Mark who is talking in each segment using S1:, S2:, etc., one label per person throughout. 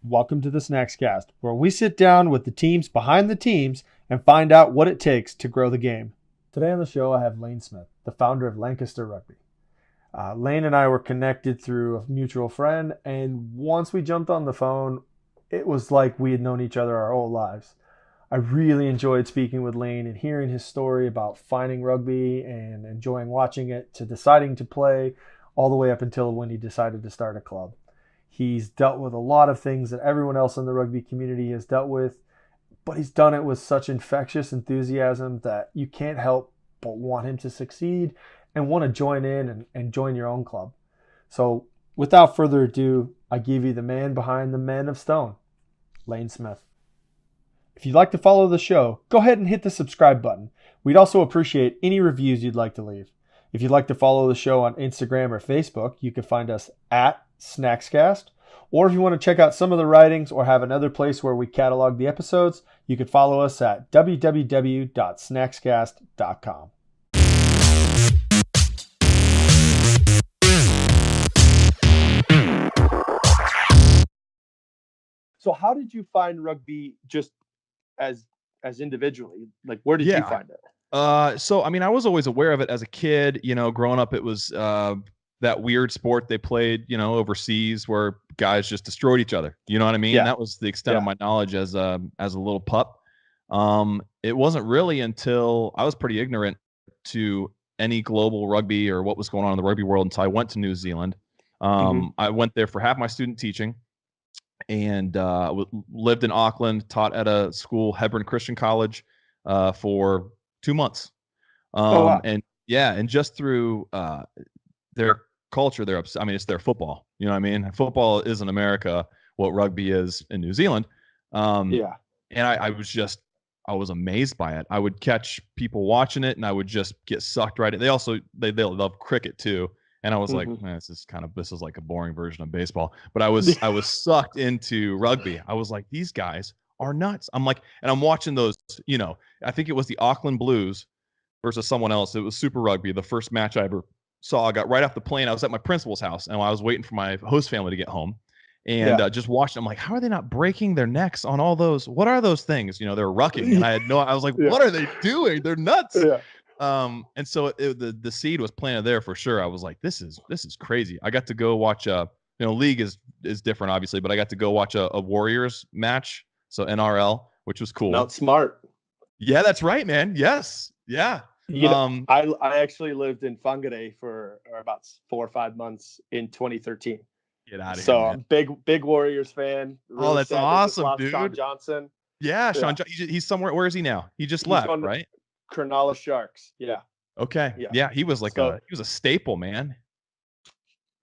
S1: Welcome to the Snacks Cast, where we sit down with the teams behind the teams and find out what it takes to grow the game. Today on the show, I have Lane Smith, the founder of Lancaster Rugby. Lane and I were connected through a mutual friend, and once we jumped on the phone, it was like we had known each other our whole lives. I really enjoyed speaking with Lane and hearing his story about finding rugby and enjoying watching it to deciding to play, all the way up until when he decided to start a club. He's dealt with a lot of things that everyone else in the rugby community has dealt with, but he's done it with such infectious enthusiasm that you can't help but want him to succeed and want to join in and join your own club. So without further ado, I give you the man behind the Menofstone, Lane Smith. If you'd like to follow the show, go ahead and hit the subscribe button. We'd also appreciate any reviews you'd like to leave. If you'd like to follow the show on Instagram or Facebook, you can find us at Snackscast. Or if you want to check out some of the writings or have another place where we catalog the episodes, you can follow us at www.snackscast.com. So how did you find rugby just as individually? Like, where did you find it?
S2: I was always aware of it as a kid. Growing up, it was that weird sport they played, overseas where guys just destroyed each other. You know what I mean?
S1: Yeah.
S2: That was the extent of my knowledge as a little pup. It wasn't really until I was pretty ignorant to any global rugby or what was going on in the rugby world until I went to New Zealand. I went there for half my student teaching and lived in Auckland, taught at a school, Hebron Christian College, for 2 months.
S1: Wow.
S2: And just through their culture, it's their football. You know what I mean? Football is in America what rugby is in New Zealand. And I was amazed by it. I would catch people watching it and I would just get sucked right in. They love cricket too. And I was like, man, this is like a boring version of baseball. But I was sucked into rugby. I was like, these guys are nuts. I'm watching those, I think it was the Auckland Blues versus someone else. It was Super Rugby, the first match I ever saw. I got right off the plane. I was at my principal's house and I was waiting for my host family to get home and just watching. I'm like, how are they not breaking their necks on all those? What are those things? They're rucking. And I was like, what are they doing? They're nuts.
S1: Yeah.
S2: And so the seed was planted there for sure. I was like, this is crazy. I got to go watch league is different obviously, but I got to go watch a Warriors match. So NRL, which was cool.
S1: Not smart.
S2: Yeah, that's right, man. Yes. Yeah.
S1: I actually lived in Whangarei for about 4 or 5 months in 2013.
S2: Get out of here.
S1: So I'm big Warriors fan.
S2: Really that's awesome, dude.
S1: Sean Johnson.
S2: Yeah, Sean. He's somewhere. Where is he now? He's left, right?
S1: Cronulla Sharks. Yeah.
S2: Okay. Yeah, he was he was a staple, man.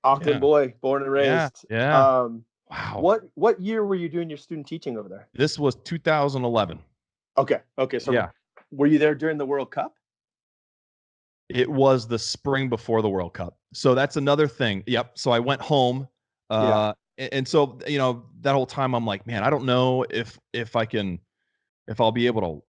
S1: Auckland boy, born and raised.
S2: Yeah. Wow.
S1: What year were you doing your student teaching over there?
S2: This was 2011.
S1: Okay. So were you there during the World Cup?
S2: It was the spring before the World Cup. So that's another thing. Yep. So I went home. And so, that whole time I'm like, man, I don't know if I'll be able to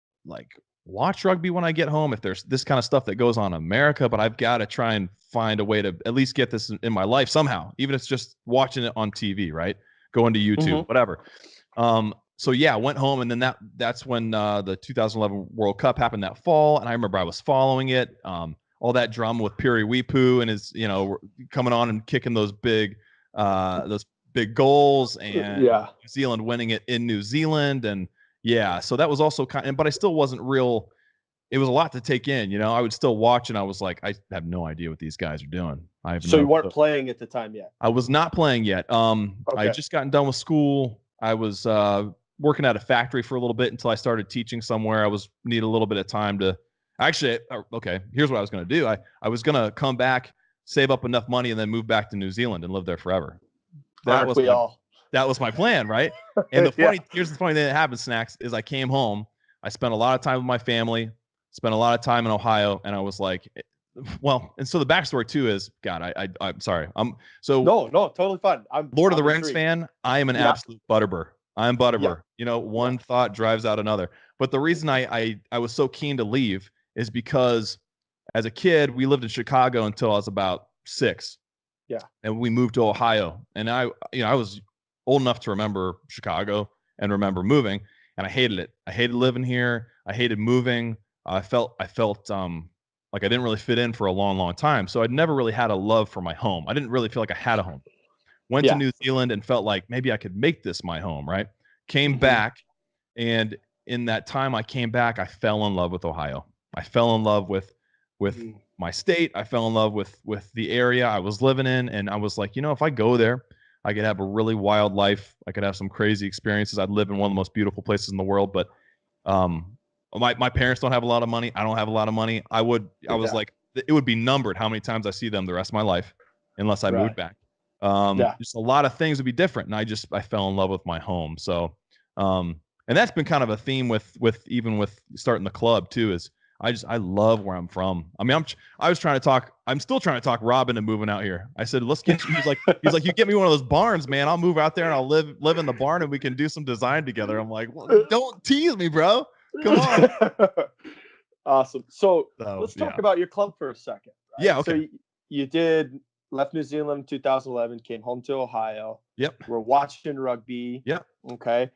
S2: watch rugby when I get home, if there's this kind of stuff that goes on in America, but I've got to try and find a way to at least get this in my life somehow, even if it's just watching it on TV, right? Going to YouTube, whatever. So I went home and then that's when the 2011 World Cup happened that fall. And I remember I was following it. All that drama with Piri Wipu and his, coming on and kicking those big goals and New Zealand winning it in New Zealand. And so that was also but I still wasn't real. It was a lot to take in, I would still watch and I was like, I have no idea what these guys are doing.
S1: You weren't playing at the time yet?
S2: I was not playing yet. I had just gotten done with school. I was working at a factory for a little bit until I started teaching somewhere. I need a little bit of time to here's what I was going to do. I was going to come back, save up enough money and then move back to New Zealand and live there forever. That was my plan, right? And here's the funny thing that happened, Snacks, is I came home. I spent a lot of time with my family, spent a lot of time in Ohio, and I was like, and so the backstory too is, God, I'm sorry. No,
S1: totally fine. I'm
S2: Lord of the Rings fan. I am an absolute Butterbur. I'm Butterbur. One thought drives out another. But the reason I was so keen to leave is because as a kid, we lived in Chicago until I was about 6.
S1: Yeah.
S2: And we moved to Ohio. And I was old enough to remember Chicago and remember moving, and I hated it. I hated living here. I hated moving. I felt like I didn't really fit in for a long, long time. So I'd never really had a love for my home. I didn't really feel like I had a home. Went to New Zealand and felt like maybe I could make this my home, right? Came back, and in that time I came back, I fell in love with Ohio. I fell in love with my state. I fell in love with the area I was living in, and I was like, if I go there, I could have a really wild life. I could have some crazy experiences. I'd live in one of the most beautiful places in the world, but my parents don't have a lot of money. I don't have a lot of money. I was like, it would be numbered how many times I see them the rest of my life unless I moved back. Just a lot of things would be different. And I fell in love with my home. So, and that's been kind of a theme with even with starting the club too, is I love where I'm from. I mean, I'm still trying to talk Robin into moving out here. I said, let's get you. He's like, you get me one of those barns, man. I'll move out there and I'll live in the barn and we can do some design together. I'm like, well, don't tease me, bro. Come on.
S1: Awesome. So let's talk about your club for a second. Right?
S2: Yeah. Okay.
S1: So you left New Zealand in 2011, came home to Ohio.
S2: Yep.
S1: We're watching rugby.
S2: Yep.
S1: Okay.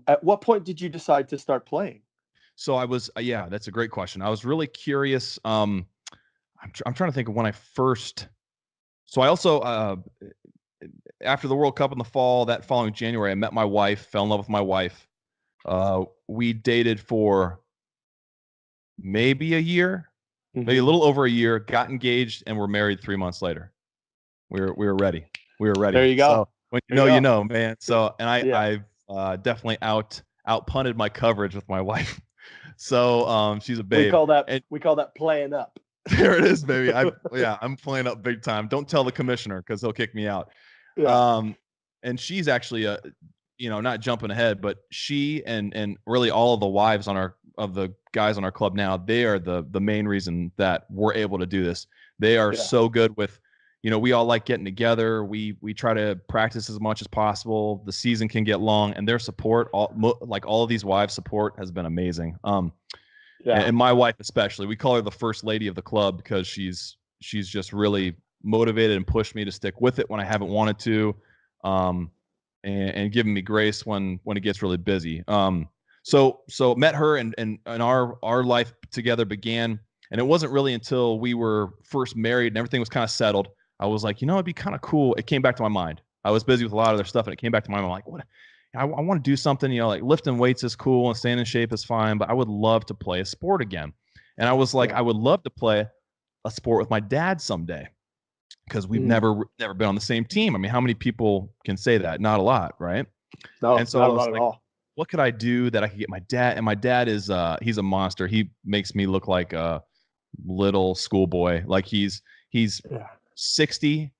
S1: At what point did you decide to start playing?
S2: So I was, that's a great question. I was really curious. I'm trying to think of when I first. So I also, after the World Cup in the fall, that following January, I met my wife, fell in love with my wife. We dated for maybe a year, maybe a little over a year, got engaged, and were married 3 months later. We were ready. We were ready.
S1: There you go.
S2: So when you know, man. So, and I've definitely outpunted my coverage with my wife. So she's a babe.
S1: We call that playing up.
S2: There it is, baby. I'm playing up big time. Don't tell the commissioner because he'll kick me out.
S1: Yeah.
S2: And she's actually not jumping ahead, but she and really all of the wives of the guys on our club now, they are the main reason that we're able to do this. They are so good with, we all like getting together. We try to practice as much as possible. The season can get long, and their support, all of these wives' support has been amazing. And my wife especially, we call her the first lady of the club because she's just really motivated and pushed me to stick with it when I haven't wanted to, and giving me grace when it gets really busy. So met her and our life together began, and it wasn't really until we were first married and everything was kind of settled. I was like, it'd be kind of cool. It came back to my mind. I was busy with a lot of their stuff, and it came back to my mind. Like, what? I want to do something, like lifting weights is cool and staying in shape is fine, but I would love to play a sport again. And I was like, I would love to play a sport with my dad someday, because we've never been on the same team. I mean, how many people can say that? Not a lot, right?
S1: No,
S2: and so
S1: not
S2: I was
S1: a lot
S2: like,
S1: at all.
S2: What could I do that I could get my dad? And my dad is he's a monster. He makes me look like a little schoolboy. Like he's 60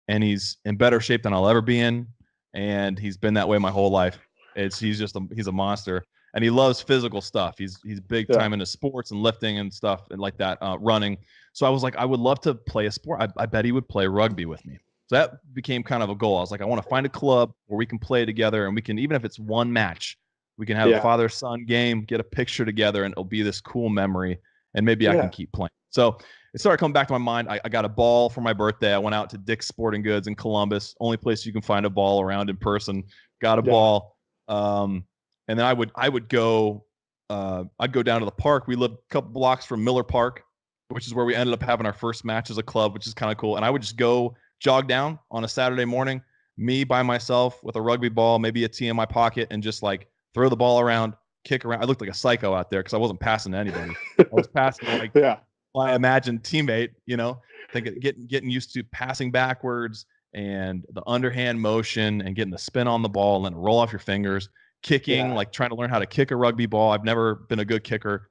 S2: and he's in better shape than I'll ever be in. And he's been that way my whole life. He's a monster, and he loves physical stuff. He's big time into sports and lifting and stuff and like that, running. So I was like, I would love to play a sport. I bet he would play rugby with me. So that became kind of a goal. I was like, I want to find a club where we can play together, and we can, even if it's one match, we can have a father-son game, get a picture together, and it'll be this cool memory, and maybe I can keep playing. So it started coming back to my mind. I got a ball for my birthday. I went out to Dick's Sporting Goods in Columbus, only place you can find a ball around in person. Got a ball. And then I would go, I'd go down to the park. We lived a couple blocks from Miller Park, which is where we ended up having our first match as a club, which is kind of cool. And I would just go jog down on a Saturday morning, me by myself with a rugby ball, maybe a tee in my pocket, and just like throw the ball around, kick around. I looked like a psycho out there because I wasn't passing to anybody. I was passing to like my imagined teammate, getting used to passing backwards and the underhand motion and getting the spin on the ball and then roll off your fingers, kicking, like trying to learn how to kick a rugby ball. I've never been a good kicker.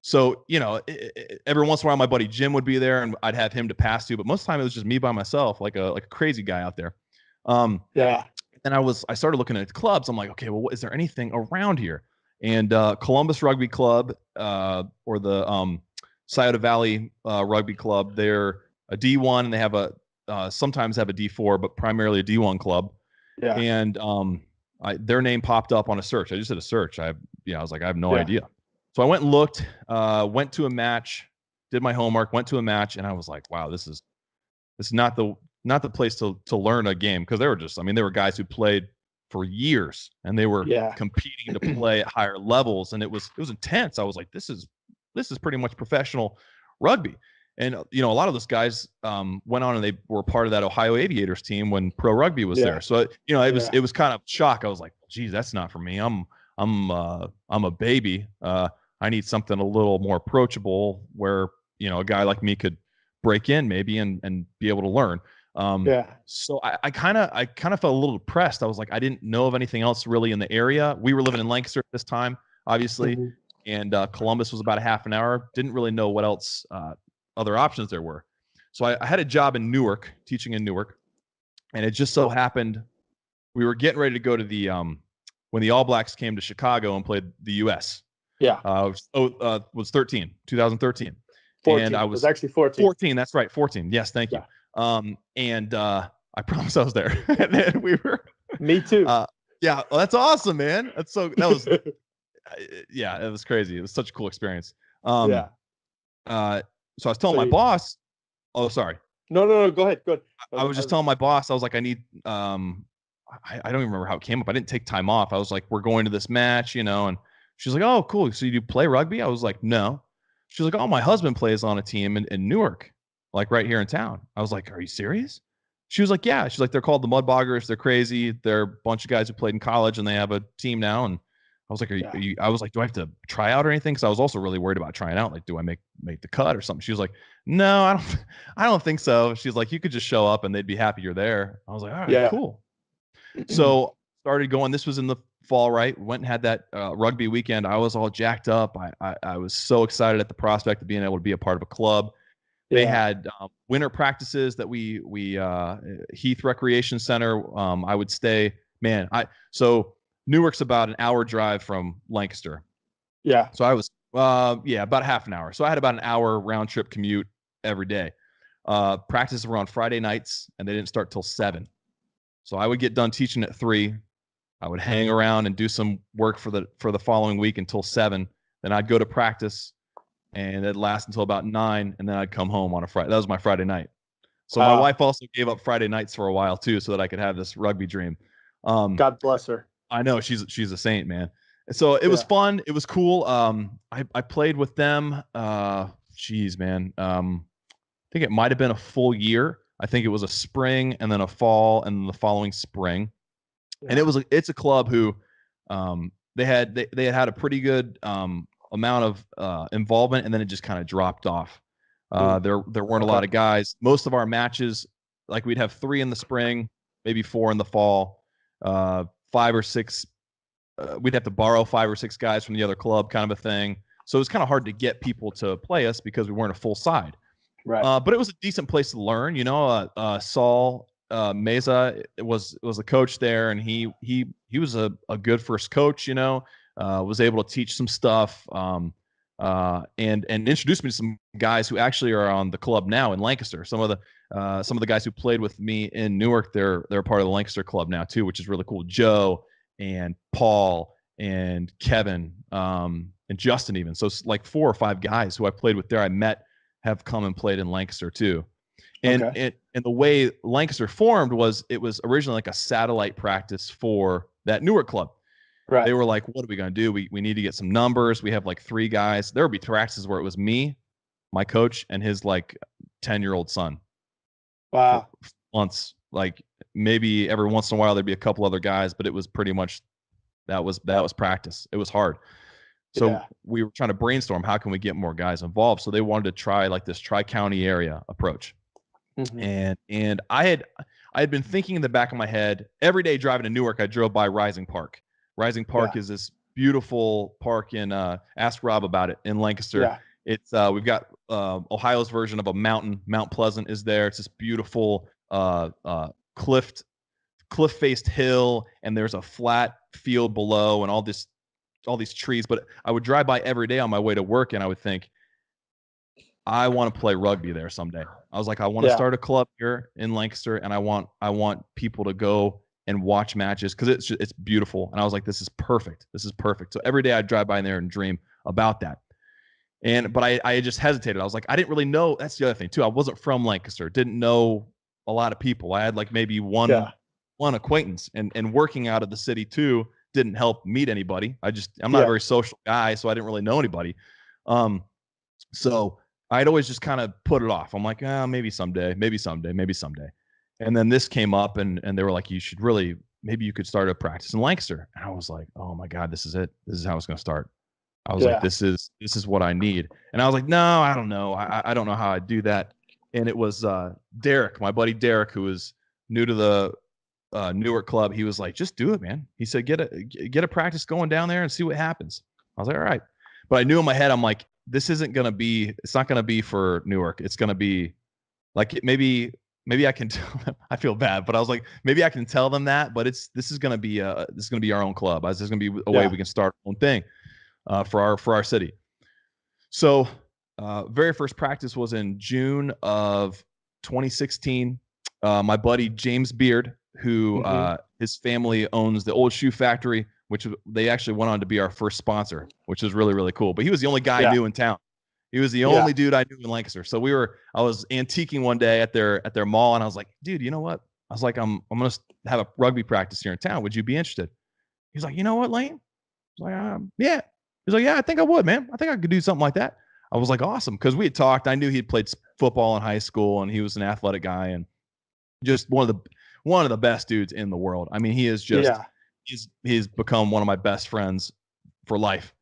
S2: So, every once in a while my buddy Jim would be there and I'd have him to pass to, but most of the time it was just me by myself, like a crazy guy out there. And I started looking at clubs. I'm like, okay, well, is there anything around here? And Columbus Rugby Club, or the Scioto Valley Rugby Club, they're a D1 and they have sometimes have a D4, but primarily a D1 club. And their name popped up on a search. I just did a search. I was like, I have no idea. So I went and looked, went to a match, did my homework, went to a match, and I was like, wow, this is not the not the place to learn a game, because they were guys who played for years and they were competing to play at higher levels, and it was intense. I was like, this is pretty much professional rugby. And a lot of those guys went on and they were part of that Ohio Aviators team when pro rugby was there. So it was kind of shock. I was like, geez, that's not for me. I'm a baby. I need something a little more approachable where a guy like me could break in maybe and be able to learn. So I kind of felt a little depressed. I was like, I didn't know of anything else really in the area. We were living in Lancaster at this time, obviously, and Columbus was about a half an hour. Didn't really know what else other options there were. So I had a job in Newark, teaching in Newark, and it just so happened we were getting ready to go to the when the All Blacks came to Chicago and played the U.S. Was 2013.
S1: 14.
S2: And I
S1: was, it was actually 14.
S2: 14, that's right, 14. Yes, thank you. I promise I was there. And then we were.
S1: Me too.
S2: Yeah, well, that's awesome, man. That was yeah, it was crazy. It was such a cool experience. So I was telling my boss. Oh, sorry.
S1: No. Go ahead.
S2: I was just telling my boss. I was like, I need. I don't even remember how it came up. I didn't take time off. I was like, we're going to this match, and she's like, oh, cool. So you do play rugby? I was like, no. She's like, oh, my husband plays on a team in Newark, like right here in town. I was like, are you serious? She was like, yeah. She's like, they're called the Mudboggers. They're crazy. They're a bunch of guys who played in college, and they have a team now. And I was like, I was like, do I have to try out or anything? Because I was also really worried about trying out. Like, do I make the cut or something? She was like, no, I don't think so. She's like, you could just show up and they'd be happy you're there. I was like, all right, cool. So started going. This was in the fall, right? Went and had that rugby weekend. I was all jacked up. I was so excited at the prospect of being able to be a part of a club. They had winter practices that we Heath Recreation Center. I would stay, man. So Newark's about an hour drive from Lancaster.
S1: Yeah.
S2: So I was, about half an hour. So I had about an hour round trip commute every day. Practices were on Friday nights, and they didn't start till 7. So I would get done teaching at 3. I would hang around and do some work for the following week until 7. Then I'd go to practice, and it'd last until about 9, and then I'd come home on a Friday. That was my Friday night. So my wife also gave up Friday nights for a while too, so that I could have this rugby dream.
S1: God bless her.
S2: I know, she's a saint, man. So it was fun. It was cool. I played with them. Geez, man. I think it might have been a full year. I think it was a spring and then a fall and then the following spring. And it's a club who they had a pretty good amount of involvement, and then it just kind of dropped off. There weren't a lot of guys. Most of our matches, like we'd have 3 in the spring, maybe 4 in the fall. 5 or 6, we'd have to borrow 5 or 6 guys from the other club, kind of a thing. So it was kind of hard to get people to play us because we weren't a full side.
S1: Right.
S2: But it was a decent place to learn. Saul Meza was a coach there, and he was a good first coach. Was able to teach some stuff, and introduced me to some guys who actually are on the club now in Lancaster. Some of the guys who played with me in Newark, they're part of the Lancaster club now too, which is really cool. Joe and Paul and Kevin and Justin even. So it's like 4 or 5 guys who I played with there. I met have come and played in Lancaster too. And and the way Lancaster formed was it was originally like a satellite practice for that Newark club. Right. They were like, what are we going to do? We need to get some numbers. We have like 3 guys. There would be practices where it was me, my coach, and his like 10-year-old son.
S1: Wow.
S2: Once, like maybe every once in a while there'd be a couple other guys, but it was pretty much that was practice. It was hard. So we were trying to brainstorm, how can we get more guys involved? So they wanted to try like this tri-county area approach. Mm-hmm. And I had been thinking in the back of my head, every day driving to Newark, I drove by Rising Park. Rising Park is this beautiful park in ask Rob about it in Lancaster. Yeah. It's we've got Ohio's version of a mountain. Mount Pleasant is there. It's this beautiful cliff-faced hill, and there's a flat field below and all these trees. But I would drive by every day on my way to work, and I would think, I want to play rugby there someday. I was like, I want to start a club here in Lancaster, and I want people to go and watch matches because it's beautiful. And I was like, this is perfect. This is perfect. So every day I'd drive by there and dream about that. But I just hesitated. I was like, I didn't really know. That's the other thing too. I wasn't from Lancaster. Didn't know a lot of people. I had like maybe
S1: Yeah.
S2: one acquaintance, and working out of the city too didn't help meet anybody. I'm not a
S1: Yeah.
S2: very social guy, so I didn't really know anybody. So I'd always just kind of put it off. I'm like, maybe someday, maybe someday, maybe someday. And then this came up, and they were like, you should really, maybe you could start a practice in Lancaster. And I was like, oh my God, this is it. This is how it's going to start. I was like,
S1: Yeah.
S2: this is what I need. And I was like, no, I don't know. I don't know how I do that. And it was Derek, my buddy Derek, who was new to the Newark club. He was like, just do it, man. He said, get a practice going down there and see what happens. I was like, all right. But I knew in my head, I'm like, this isn't going to be, it's not going to be for Newark. It's going to be like, maybe I can tell them, I feel bad, but I was like, maybe I can tell them that, but this is going to be our own club. This is going to be a way we can start our own thing for our city. So very first practice was in June of 2016. My buddy James Beard, who his family owns the old shoe factory, which they actually went on to be our first sponsor, which is really, really cool. But he was the only guy I knew in town. He was the only dude I knew in Lancaster. So I was antiquing one day at their mall, and I was like, dude, you know what? I was like, I'm going to have a rugby practice here in town. Would you be interested? He's like, you know what, Lane? I was like, yeah. He's like, yeah, I think I would, man. I think I could do something like that. I was like, awesome. Cause we had talked. I knew he'd played football in high school, and he was an athletic guy, and just one of the best dudes in the world. I mean, he is just, he's become one of my best friends for life.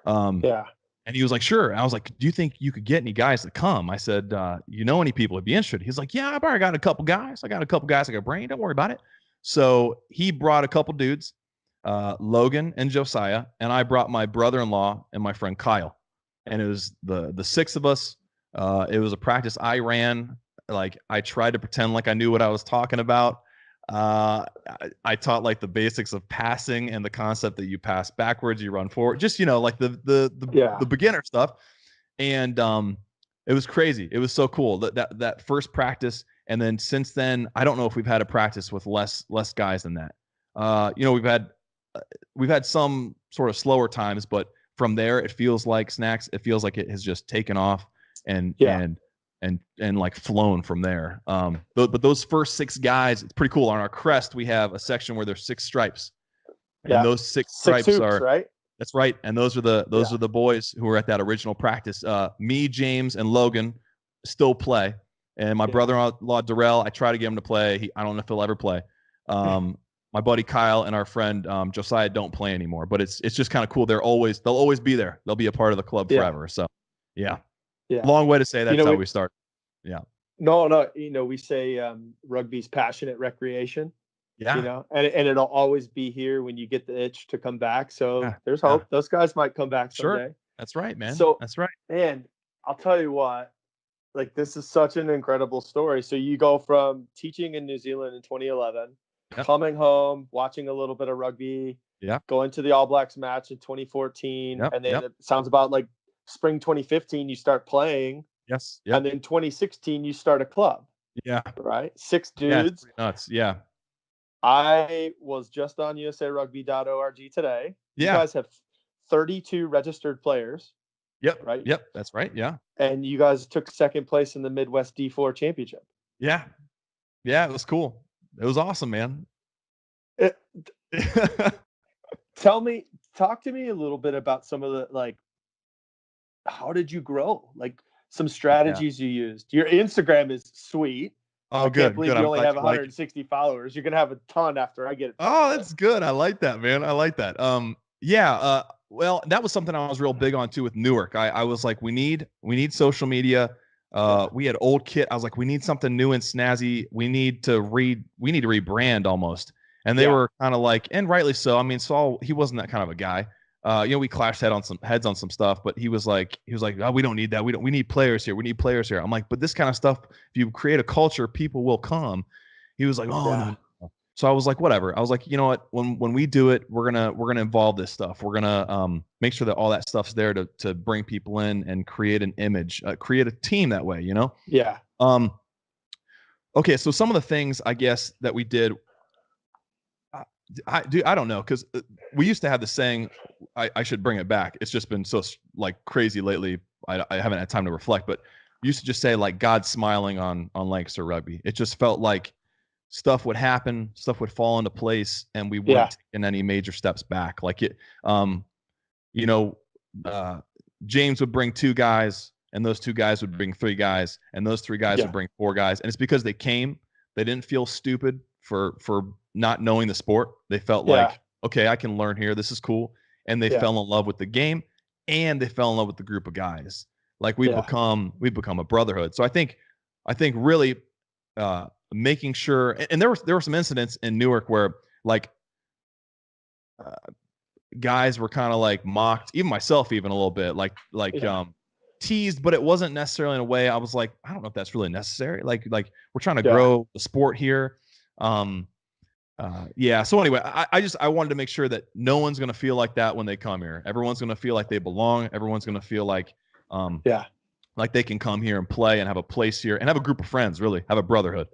S2: And he was like, sure. And I was like, do you think you could get any guys to come? I said, you know, any people would be interested? He's like, yeah, I've already got a couple guys. I got a brain. Don't worry about it. So he brought a couple dudes, Logan and Josiah, and I brought my brother-in-law and my friend Kyle. And it was the six of us. It was a practice I ran. Like, I tried to pretend like I knew what I was talking about. I taught like the basics of passing and the concept that you pass backwards, you run forward, just, you know, like the beginner stuff. And it was crazy. It was so cool that first practice. And then since then, I don't know if we've had a practice with less guys than that. You know, we've had some sort of slower times, but from there, it feels like it has just taken off and like flown from there. But those first six guys, it's pretty cool. On our crest, we have a section where there's 6 stripes, and those six stripes
S1: hoops,
S2: are
S1: right.
S2: That's right, and those are the boys who were at that original practice. Me, James, and Logan still play, and my brother-in-law Darrell, I try to get him to play. I don't know if he'll ever play. My buddy Kyle and our friend Josiah don't play anymore, but it's just kind of cool. They'll always be there. They'll be a part of the club forever. So, yeah. Long way to say that's how we start. Yeah.
S1: No. You know, we say rugby's passionate recreation.
S2: Yeah.
S1: You know, and it'll always be here when you get the itch to come back. So there's hope. Those guys might come back someday.
S2: Sure. That's right, man.
S1: So
S2: that's right.
S1: And I'll tell you what, like, this is such an incredible story. So you go from teaching in New Zealand in 2011, coming home, watching a little bit of rugby, going to the All Blacks match in 2014, and then it sounds about like spring 2015 you start playing.
S2: Yes.
S1: And then 2016 you start a club.
S2: Yeah.
S1: Right? 6 dudes.
S2: Yeah, nuts. Yeah.
S1: I was just on usarugby.org today. You guys have 32 registered players.
S2: Yep.
S1: Right?
S2: Yep. That's right. Yeah.
S1: And you guys took second place in the Midwest D4 championship.
S2: Yeah. Yeah. It was cool. It was awesome, man.
S1: Talk to me a little bit about some of the, like, how did you grow? Like, some strategies you used. Your Instagram is sweet.
S2: Oh,
S1: I
S2: good.
S1: can't believe
S2: good.
S1: you only have 160 followers. You're gonna have a ton after I get it.
S2: Oh, that's good. I like that, man. I like that. Well, that was something I was real big on too with Newark. I was like, we need social media. We had old kit. I was like, we need something new and snazzy. We need to rebrand almost. And they were kind of like, and rightly so. I mean, Saul, he wasn't that kind of a guy. We clashed heads on some stuff, but he was like, oh, we don't need that. We need players here. We need players here. I'm like, but this kind of stuff, if you create a culture, people will come. He was like, oh, no. So I was like, whatever. I was like, you know what? When we do it, we're gonna involve this stuff. We're gonna make sure that all that stuff's there to bring people in and create an image, create a team that way. You know?
S1: Yeah.
S2: Okay. So some of the things I guess that we did. I don't know, because we used to have the saying, I should bring it back. It's just been so like crazy lately. I haven't had time to reflect, but used to just say like God's smiling on Lancaster rugby. It just felt like stuff would happen, stuff would fall into place, and we weren't taking any major steps back. Like it, you know, James would bring 2 guys, and those 2 guys would bring 3 guys, and those 3 guys would bring 4 guys. And it's because they came, they didn't feel stupid for not knowing the sport. They felt like, okay, I can learn here. This is cool. And they fell in love with the game, and they fell in love with the group of guys. Like we've become a brotherhood. So I think really making sure, and there were some incidents in Newark where like guys were kind of like mocked, even myself, even a little bit, like teased, but it wasn't necessarily in a way I was like, I don't know if that's really necessary. Like we're trying to grow the sport here. So anyway, I wanted to make sure that no one's going to feel like that when they come here. Everyone's going to feel like they belong. Everyone's going to feel like, like they can come here and play and have a place here and have a group of friends, really have a brotherhood.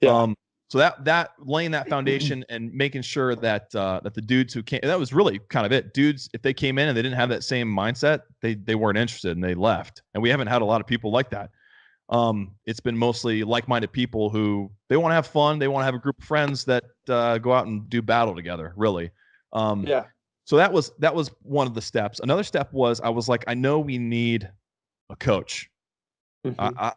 S2: So that laying that foundation and making sure that that the dudes who came, that was really kind of it. Dudes, if they came in and they didn't have that same mindset, they weren't interested and they left. And we haven't had a lot of people like that. It's been mostly like-minded people who they want to have fun. They want to have a group of friends that go out and do battle together, really. So that was one of the steps. Another step was I was like, I know we need a coach. I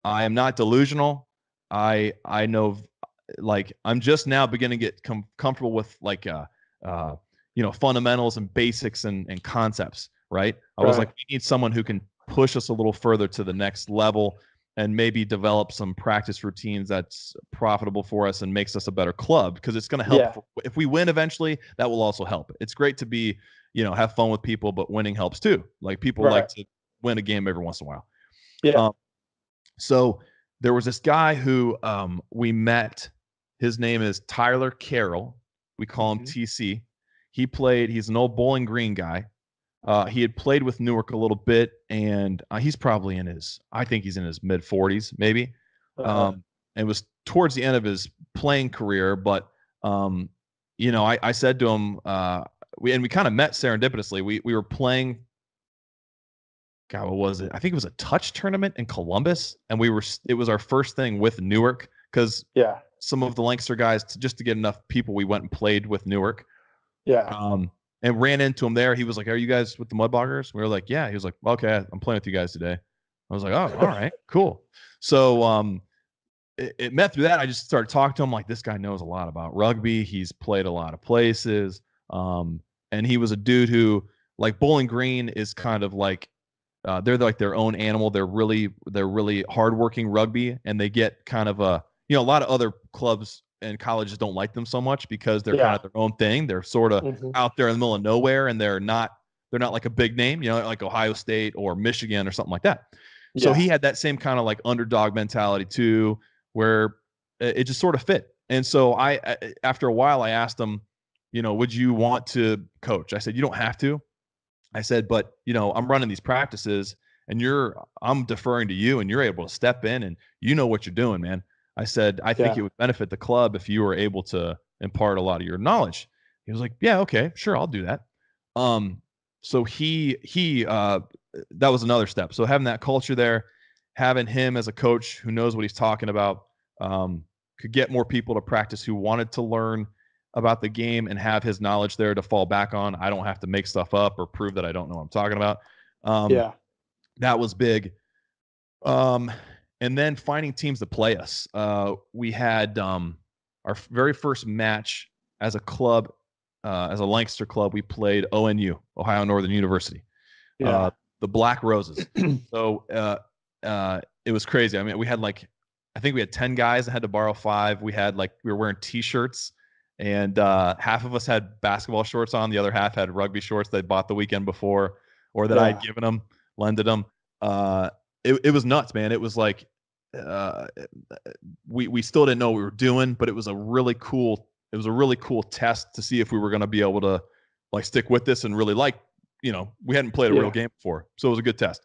S2: am not delusional. I know, like, I'm just now beginning to get comfortable with like fundamentals and basics and concepts, right? I was like, we need someone who can push us a little further to the next level and maybe develop some practice routines that's profitable for us and makes us a better club, because it's going to help. If we win eventually, that will also help. It's great to be, have fun with people, but winning helps too. Like people like to win a game every once in a while. So there was this guy who we met. His name is Tyler Carroll. We call him TC. He's an old Bowling Green guy. He had played with Newark a little bit, and he's probably I think he's in his mid 40s, maybe. And it was towards the end of his playing career, but I said to him, we kind of met serendipitously. We were playing, God, what was it? I think it was a touch tournament in Columbus, and it was our first thing with Newark, because some of the Lancaster guys, just to get enough people, we went and played with Newark. And ran into him there. He was like, "Are you guys with the Mudboggers?" We were like, "Yeah." He was like, "Okay, I'm playing with you guys today." I was like, "Oh, all right, cool." So it met through that. I just started talking to him like, this guy knows a lot about rugby. He's played a lot of places. And he was a dude who, like, Bowling Green is kind of like, they're like their own animal. They're really hardworking rugby, and they get kind of a lot of other clubs and colleges don't like them so much because they're kind of their own thing. They're sort of out there in the middle of nowhere, and they're not like a big name, like Ohio State or Michigan or something like that. So he had that same kind of like underdog mentality too, where it just sort of fit. And so after a while, I asked him, would you want to coach? I said, you don't have to. I said, but I'm running these practices, and I'm deferring to you, and you're able to step in, and you know what you're doing, man. I said, I think it would benefit the club if you were able to impart a lot of your knowledge. He was like, yeah, okay, sure, I'll do that. So that was another step. So having that culture there, having him as a coach who knows what he's talking about, could get more people to practice who wanted to learn about the game and have his knowledge there to fall back on. I don't have to make stuff up or prove that I don't know what I'm talking about. That was big. And then finding teams to play us. We had our very first match as a club, as a Lancaster club. We played ONU, Ohio Northern University, the Black Roses. So it was crazy. I mean, I think we had 10 guys that had to borrow 5. We were wearing T-shirts, and half of us had basketball shorts on. The other half had rugby shorts they bought the weekend before, or that I had given them, lended them. It was nuts, man. It was like we still didn't know what we were doing, but it was a really cool test to see if we were going to be able to like stick with this and really we hadn't played a real game before, so it was a good test.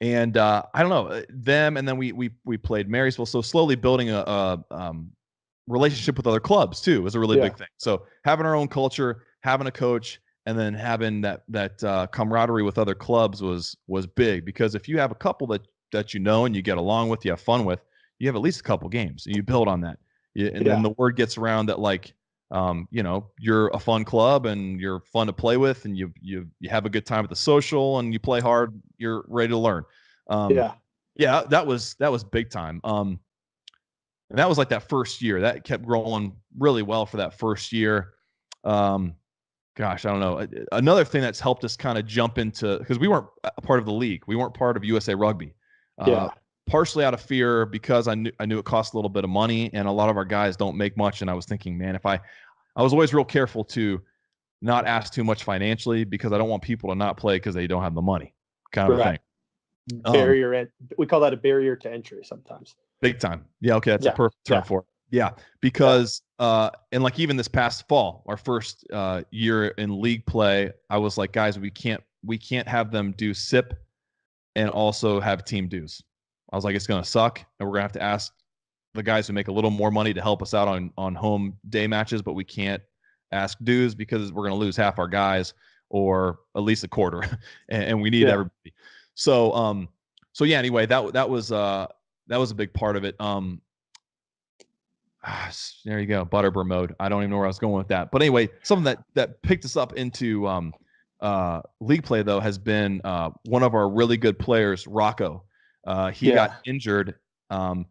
S2: And I don't know them, and then we played Marysville. So slowly building a relationship with other clubs too was a really big thing. So having our own culture, having a coach, and then having that camaraderie with other clubs was big, because if you have a couple that you know and you get along with, you have fun with, you have at least a couple games and you build on that. And then the word gets around that, like, you're a fun club and you're fun to play with, and you have a good time at the social, and you play hard, you're ready to learn. That was big time. And that was like that first year that kept growing really well for that first year. Gosh, I don't know. Another thing that's helped us kind of jump into, because we weren't a part of the league, we weren't part of USA Rugby. Partially out of fear, because I knew it cost a little bit of money, and a lot of our guys don't make much. And I was thinking, man, if I was always real careful to not ask too much financially, because I don't want people to not play because they don't have the money, kind of a thing.
S3: Barrier, we call that a barrier to entry sometimes.
S2: Big time. Yeah. Okay. That's a perfect term for it. Yeah. Because, and like even this past fall, our first year in league play, I was like, guys, we can't have them do SIP and also have team dues. I was like, it's going to suck, and we're going to have to ask the guys who make a little more money to help us out on home day matches, but we can't ask dues because we're going to lose half our guys, or at least a quarter, and we need everybody. So, yeah. Anyway, that was a big part of it. There you go, Butterbur mode. I don't even know where I was going with that, but anyway, something that picked us up into league play though has been one of our really good players, Rocco. He got injured, and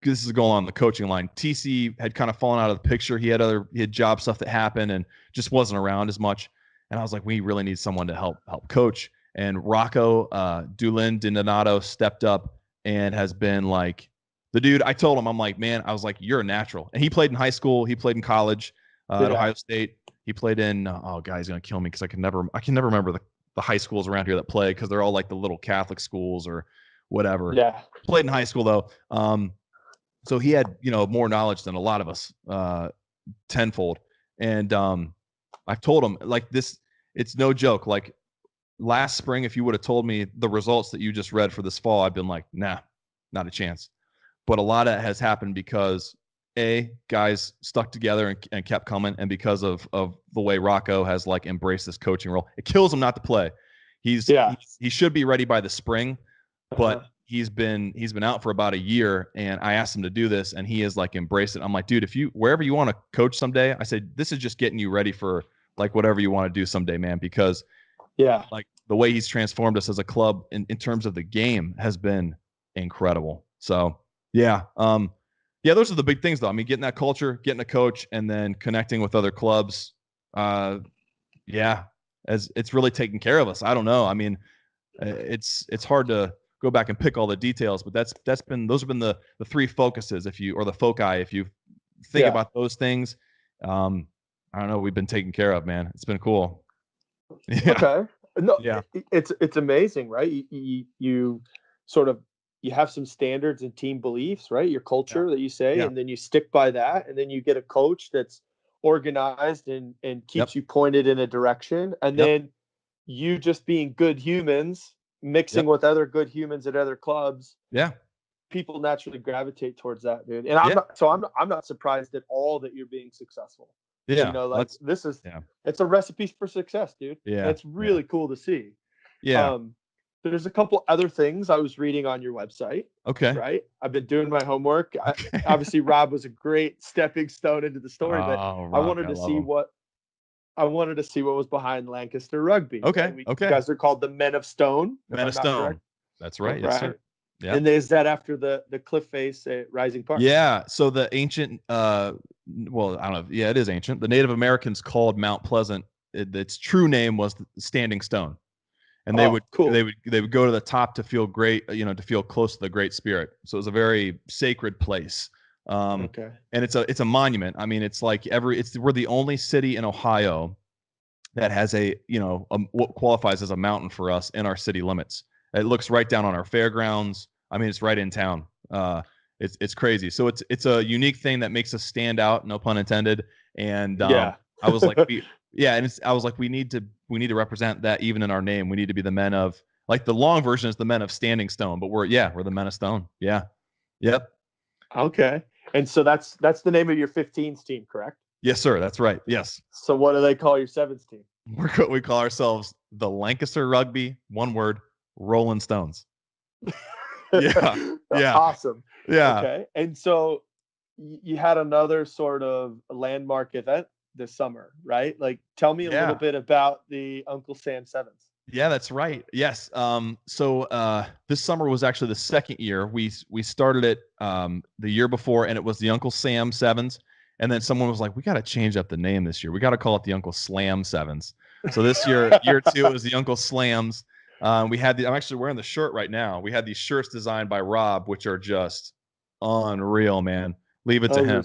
S2: this is going on the coaching line. TC had kind of fallen out of the picture. He had job stuff that happened and just wasn't around as much. And I was like, we really need someone to help coach. And Rocco Dulin Donato stepped up and has been like the dude. I told him, I'm like, man, I was like, you're a natural. And he played in high school. He played in college at Ohio State. He played in, oh, God, he's going to kill me because I can never remember the high schools around here that play, because they're all like the little Catholic schools or whatever.
S3: Yeah.
S2: Played in high school, though. So he had, more knowledge than a lot of us, tenfold. And I've told him, like, this, it's no joke. Like, last spring, if you would have told me the results that you just read for this fall, I've been like, nah, not a chance. But a lot of it has happened because guys stuck together and kept coming, and because of the way Rocco has like embraced this coaching role. It kills him not to play. He should be ready by the spring, but he's been out for about a year, and I asked him to do this, and he has like embraced it. I'm like, dude, wherever you want to coach someday, I said, this is just getting you ready for like whatever you want to do someday, man, because like the way he's transformed us as a club in terms of the game has been incredible. So those are the big things, though. I mean, getting that culture, getting a coach, and then connecting with other clubs. As it's really taken care of us. I don't know. I mean, it's hard to go back and pick all the details, but those have been the three focuses. If you think about those things, I don't know. We've been taken care of, man. It's been cool.
S3: Yeah. Okay. No. Yeah. It's amazing, right? You sort of. You have some standards and team beliefs, right? Your culture that you say, and then you stick by that. And then you get a coach that's organized and keeps you pointed in a direction. And then you just being good humans, mixing with other good humans at other clubs.
S2: Yeah.
S3: People naturally gravitate towards that, dude. And I'm not surprised at all that you're being successful.
S2: Yeah.
S3: This is, it's a recipe for success, dude. Yeah. And it's really cool to see.
S2: Yeah.
S3: There's a couple other things I was reading on your website.
S2: Okay.
S3: Right. I've been doing my homework. Obviously, Rob was a great stepping stone into the story, but I wanted to see what was behind Lancaster Rugby.
S2: Okay.
S3: You guys are called the Men-of-Stone.
S2: Men-of-Stone. That's right. Yes, sir.
S3: Yeah. And is that after the cliff face at Rising Park?
S2: Yeah. So the ancient, I don't know. Yeah, it is ancient. The Native Americans called Mount Pleasant. Its true name was Standing Stone. And they would go to the top to feel great, to feel close to the Great Spirit. So it was a very sacred place. And it's a monument. I mean, it's like we're the only city in Ohio that has what qualifies as a mountain for us in our city limits. It looks right down on our fairgrounds. I mean, it's right in town. It's crazy. So it's a unique thing that makes us stand out, no pun intended. And I was like, I was like, we need to represent that even in our name. We need to be the men of, like, the long version is the men of Standing Stone, but we're the men of Stone. Yeah. Yep.
S3: Okay. And so that's the name of your 15s team, correct?
S2: Yes, sir. That's right. Yes.
S3: So what do they call your sevens team?
S2: We call ourselves the Lancaster Rugby, one word, Rolling Stones. Yeah. Yeah.
S3: Awesome.
S2: Yeah.
S3: Okay. And so you had another sort of landmark event this summer, right? Like, tell me a little bit about the Uncle Sam Sevens.
S2: Yeah, that's right. Yes. So this summer was actually the second year. We started it the year before, and it was the Uncle Sam Sevens. And then someone was like, "We got to change up the name this year. We got to call it the Uncle Slam Sevens." So this year, year two, it was the Uncle Slams. We had I'm actually wearing the shirt right now. We had these shirts designed by Rob, which are just unreal, man. Leave it to him.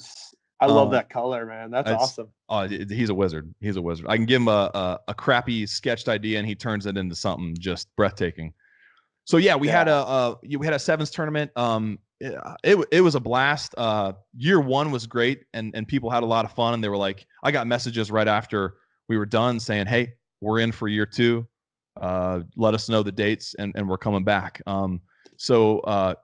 S3: I love that color, man. That's awesome.
S2: Oh, he's a wizard. He's a wizard. I can give him a crappy sketched idea, and he turns it into something just breathtaking. So yeah, we had a sevens tournament. It was a blast. Year one was great, and people had a lot of fun. And they were like, I got messages right after we were done saying, "Hey, we're in for year two. Let us know the dates, and we're coming back." So I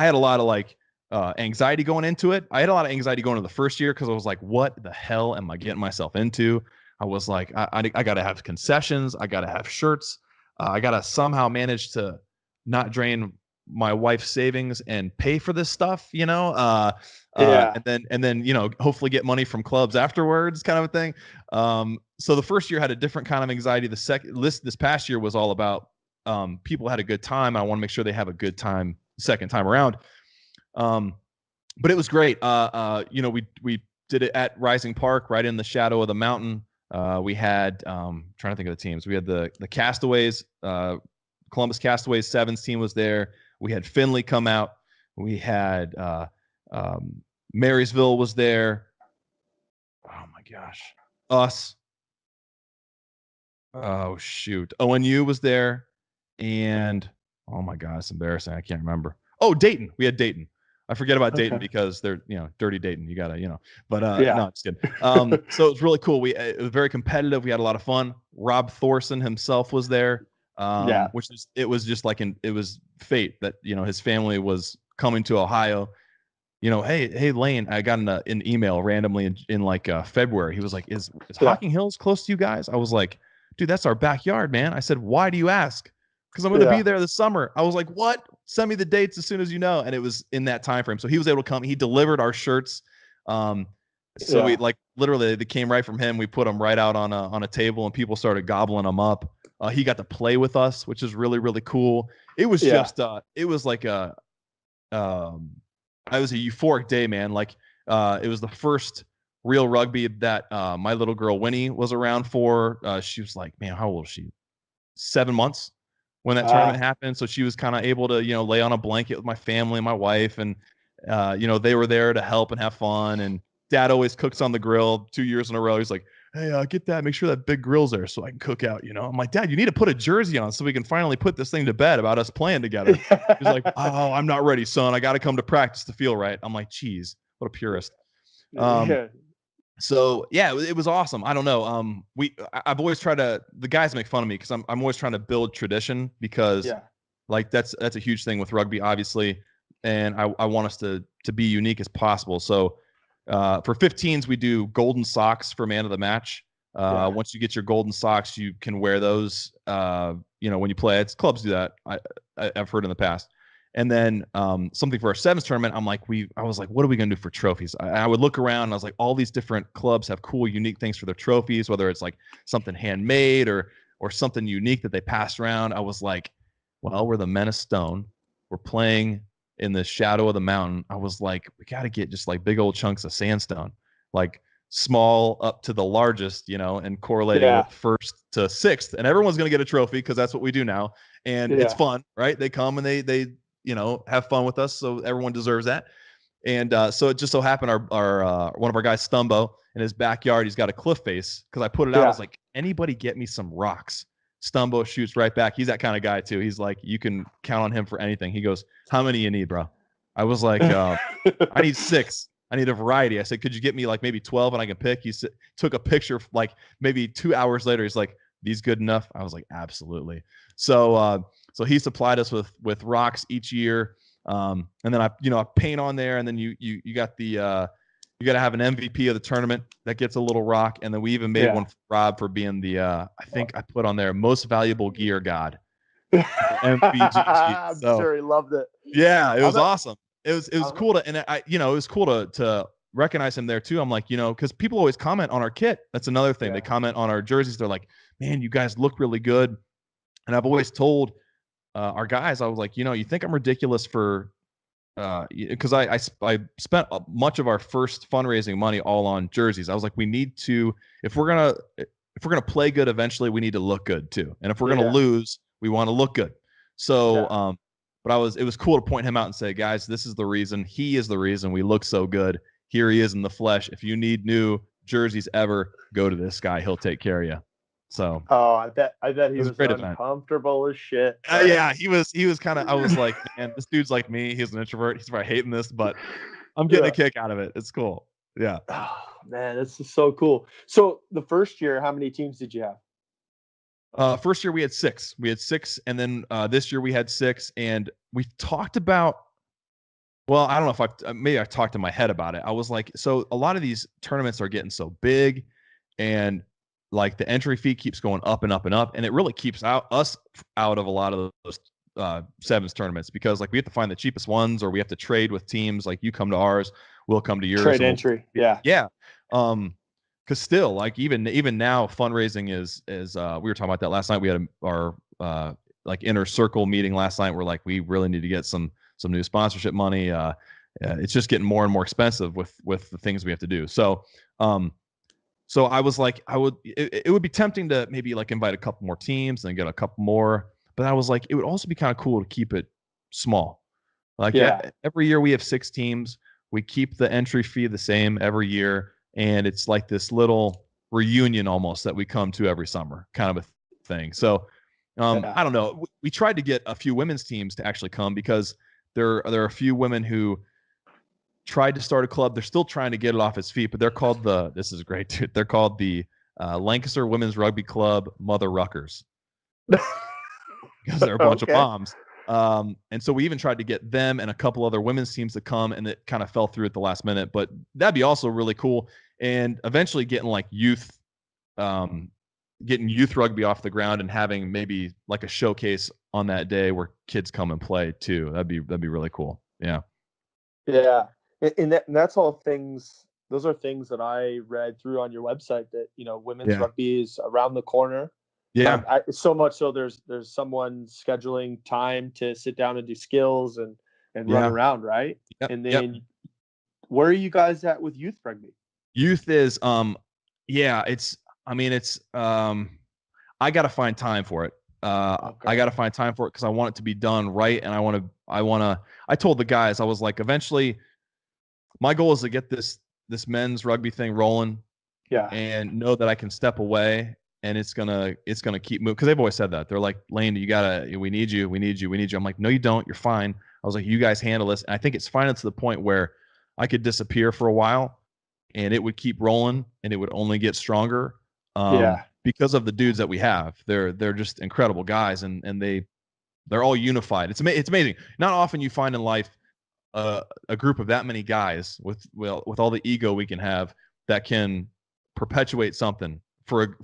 S2: had a lot of like anxiety going into it. I had a lot of anxiety going into the first year because I was like, what the hell am I getting myself into? I was like, I got to have concessions. I got to have shirts. I got to somehow manage to not drain my wife's savings and pay for this stuff, and then, hopefully get money from clubs afterwards, kind of a thing. So the first year had a different kind of anxiety. This past year was all about people had a good time. I want to make sure they have a good time second time around. But it was great. We did it at Rising Park, right in the shadow of the mountain. We had trying to think of the teams. We had the Castaways, Columbus Castaways Sevens team was there. We had Finley come out. We had Marysville was there. Oh my gosh, us. Oh shoot, ONU was there, and oh my god, it's embarrassing. I can't remember. Oh, Dayton. We had Dayton. I forget about Dayton because they're, dirty Dayton. You gotta, but no, just kidding. So it was really cool. It was very competitive. We had a lot of fun. Rob Thorson himself was there. It was just like it was fate that, his family was coming to Ohio. Hey Lane, I got an email randomly in like February. He was like, is Hocking Hills close to you guys? I was like, dude, that's our backyard, man. I said, why do you ask? Because I'm going to be there this summer. I was like, what? Send me the dates as soon as you know. And it was in that time frame. So he was able to come. He delivered our shirts. We like literally they came right from him. We put them right out on a table and people started gobbling them up. He got to play with us, which is really, really cool. It was just it was like it was a euphoric day, man. Like it was the first real rugby that my little girl Winnie was around for. She was like, man, how old was she? 7 months when that tournament happened. So she was kind of able to, lay on a blanket with my family and my wife. And, they were there to help and have fun. And dad always cooks on the grill 2 years in a row. He's like, hey, get that. Make sure that big grill's there so I can cook out, I'm like, Dad, you need to put a jersey on so we can finally put this thing to bed about us playing together. He's like, oh, I'm not ready, son. I got to come to practice to feel right. I'm like, geez, what a purist. So yeah, it was awesome. I don't know. I've always tried to. The guys make fun of me because I'm always trying to build tradition because, like that's a huge thing with rugby, obviously, and I want us to be unique as possible. So, for 15s we do golden socks for man of the match. Once you get your golden socks, you can wear those. When you play, clubs do that. I've heard in the past. And then something for our sevens tournament, I was like, what are we going to do for trophies? I would look around and I was like, all these different clubs have cool, unique things for their trophies, whether it's like something handmade or something unique that they pass around. I was like, well, we're the Menofstone. We're playing in the shadow of the mountain. I was like, we got to get just like big old chunks of sandstone, like small up to the largest, and correlating with first to sixth. And everyone's going to get a trophy because that's what we do now. And it's fun, right? They come and they have fun with us. So everyone deserves that. And so it just so happened our one of our guys, Stumbo, in his backyard, he's got a cliff face. Because I put it out, I was like, anybody get me some rocks? Stumbo shoots right back. He's that kind of guy too. He's like, you can count on him for anything. He goes, how many you need, bro? I was like, I need 6. I need a variety. I said, could you get me like maybe 12 and I can pick? He took a picture like maybe 2 hours later. He's like, these good enough? I was like, absolutely. So he supplied us with rocks each year. And then I paint on there, and then you got the You got to have an MVP of the tournament that gets a little rock, and then we even made one for Rob for being the I think I put on there most valuable gear god. MVGG.
S3: I'm sure he loved it.
S2: Yeah, it was awesome. It was cool to, and it was cool to recognize him there too. I'm like, because people always comment on our kit. That's another thing. They comment on our jerseys. They're like, man, you guys look really good. And I've always told our guys, I was like, you think I'm ridiculous for, because I spent much of our first fundraising money all on jerseys. I was like, we need to, if we're gonna play good eventually, we need to look good too. And if we're gonna lose, we want to look good. So, but it was cool to point him out and say, guys, this is the reason. He is the reason we look so good. Here he is in the flesh. If you need new jerseys ever, go to this guy. He'll take care of you. So.
S3: Oh, I bet he was uncomfortable as shit.
S2: Yeah, he was kind of. I was like, man, this dude's like me. He's an introvert. He's probably hating this, but I'm getting a kick out of it. It's cool. Yeah.
S3: Oh man, this is so cool. So the first year, how many teams did you have?
S2: First year we had 6. And then this year we had 6. And we talked about. Well, I don't know if maybe I talked in my head about it. I was like, so a lot of these tournaments are getting so big, and like the entry fee keeps going up and up and up, and it really keeps us out of a lot of those sevens tournaments, because like we have to find the cheapest ones, or we have to trade with teams. Like you come to ours, we'll come to yours.
S3: Trade entry, yeah.
S2: Because still, like even now, fundraising is we were talking about that last night. We had our like inner circle meeting last night. We're like, we really need to get some new sponsorship money. It's just getting more and more expensive with the things we have to do. So I was like, it would be tempting to maybe like invite a couple more teams and get a couple more, but I was like, it would also be kind of cool to keep it small. Like every year we have 6 teams. We keep the entry fee the same every year, and it's like this little reunion almost that we come to every summer, kind of a thing. So I don't know. We tried to get a few women's teams to actually come, because there are a few women who tried to start a club. They're still trying to get it off its feet, but they're called this is great, dude. They're called the Lancaster Women's Rugby Club Mother Ruckers, because they're a bunch of moms. And so we even tried to get them and a couple other women's teams to come, and it kind of fell through at the last minute, but that'd be also really cool. And eventually getting like getting youth rugby off the ground and having maybe like a showcase on that day where kids come and play too. That'd be really cool. Yeah.
S3: Yeah. And that's all things. Those are things that I read through on your website, that, women's rugby is around the corner.
S2: Yeah.
S3: So much so there's someone scheduling time to sit down and do skills and run around. Right.
S2: Yep.
S3: And then where are you guys at with youth rugby?
S2: Youth is, I got to find time for it. I got to find time for it, because I want it to be done right. And I told the guys, I was like, eventually my goal is to get this men's rugby thing rolling, and know that I can step away, and it's gonna keep moving. Because they've always said that. They're like, Lane, we need you. I'm like, no, you don't. You're fine. I was like, you guys handle this. And I think it's fine to the point where I could disappear for a while, and it would keep rolling, and it would only get stronger. Because of the dudes that we have. They're just incredible guys, and they're all unified. It's amazing. Not often you find in life a group of that many guys with all the ego we can have that can perpetuate something for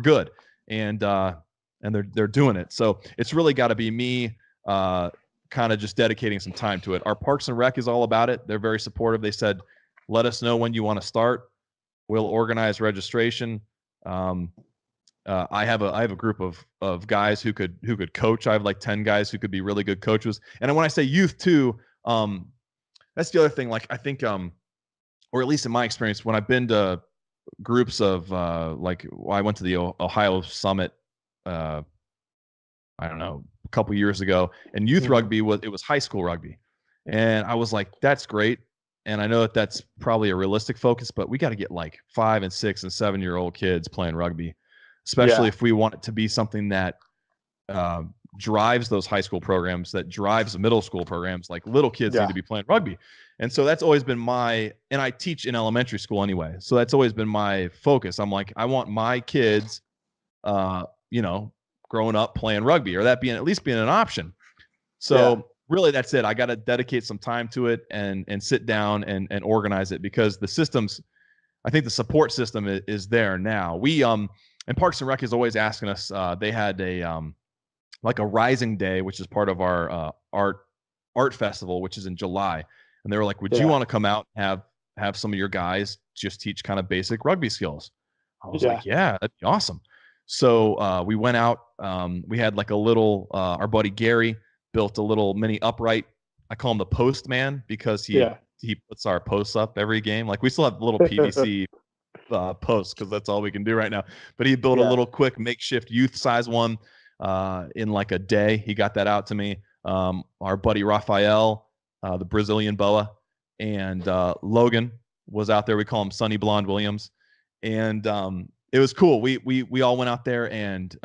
S2: good, and they're doing it. So it's really got to be me kind of just dedicating some time to it. Our Parks and Rec is all about it. They're very supportive. They said, let us know when you want to start. We'll organize registration. I have a group of guys who could coach. I have like 10 guys who could be really good coaches. And when I say youth too, that's the other thing. Like I think, or at least in my experience, when I've been to groups of I went to the Ohio Summit, I don't know, a couple years ago, and youth rugby was high school rugby, and I was like, that's great. And I know that that's probably a realistic focus, but we got to get like 5 and 6 and 7-year-old kids playing rugby, especially if we want it to be something that drives those high school programs, that drives the middle school programs. Like little kids need to be playing rugby. And so that's always been and I teach in elementary school anyway. So that's always been my focus. I'm like, I want my kids, growing up playing rugby, or that being at least being an option. So really that's it. I got to dedicate some time to it and sit down and organize it, because the systems, I think the support system is there now. We and Parks and Rec is always asking us. They had a like a Rising Day, which is part of our art festival, which is in July, and they were like, "Would you want to come out and have some of your guys just teach kind of basic rugby skills?" I was like, "Yeah, that'd be awesome." So we went out. We had like a little. Our buddy Gary built a little mini upright. I call him the postman because he puts our posts up every game. Like we still have little PVC posts because that's all we can do right now. But he built a little quick makeshift youth size one in like a day. He got that out to me. Our buddy Raphael, the Brazilian boa, and Logan was out there. We call him Sonny Blonde Williams, and it was cool. We all went out there, and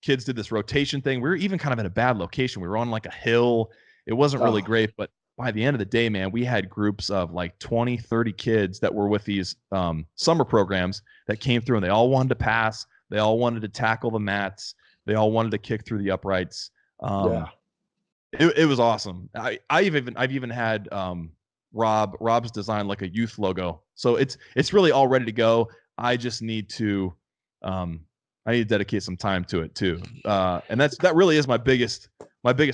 S2: kids did this rotation thing. We were even kind of in a bad location. We were on like a hill. It wasn't really great, but by the end of the day, man, we had groups of like 20, 30 kids that were with these summer programs that came through, and they all wanted to pass. They all wanted to tackle the mats. They all wanted to kick through the uprights. It was awesome. I've even had Rob's design like a youth logo. So it's really all ready to go. I just need to dedicate some time to it too. And that really is my biggest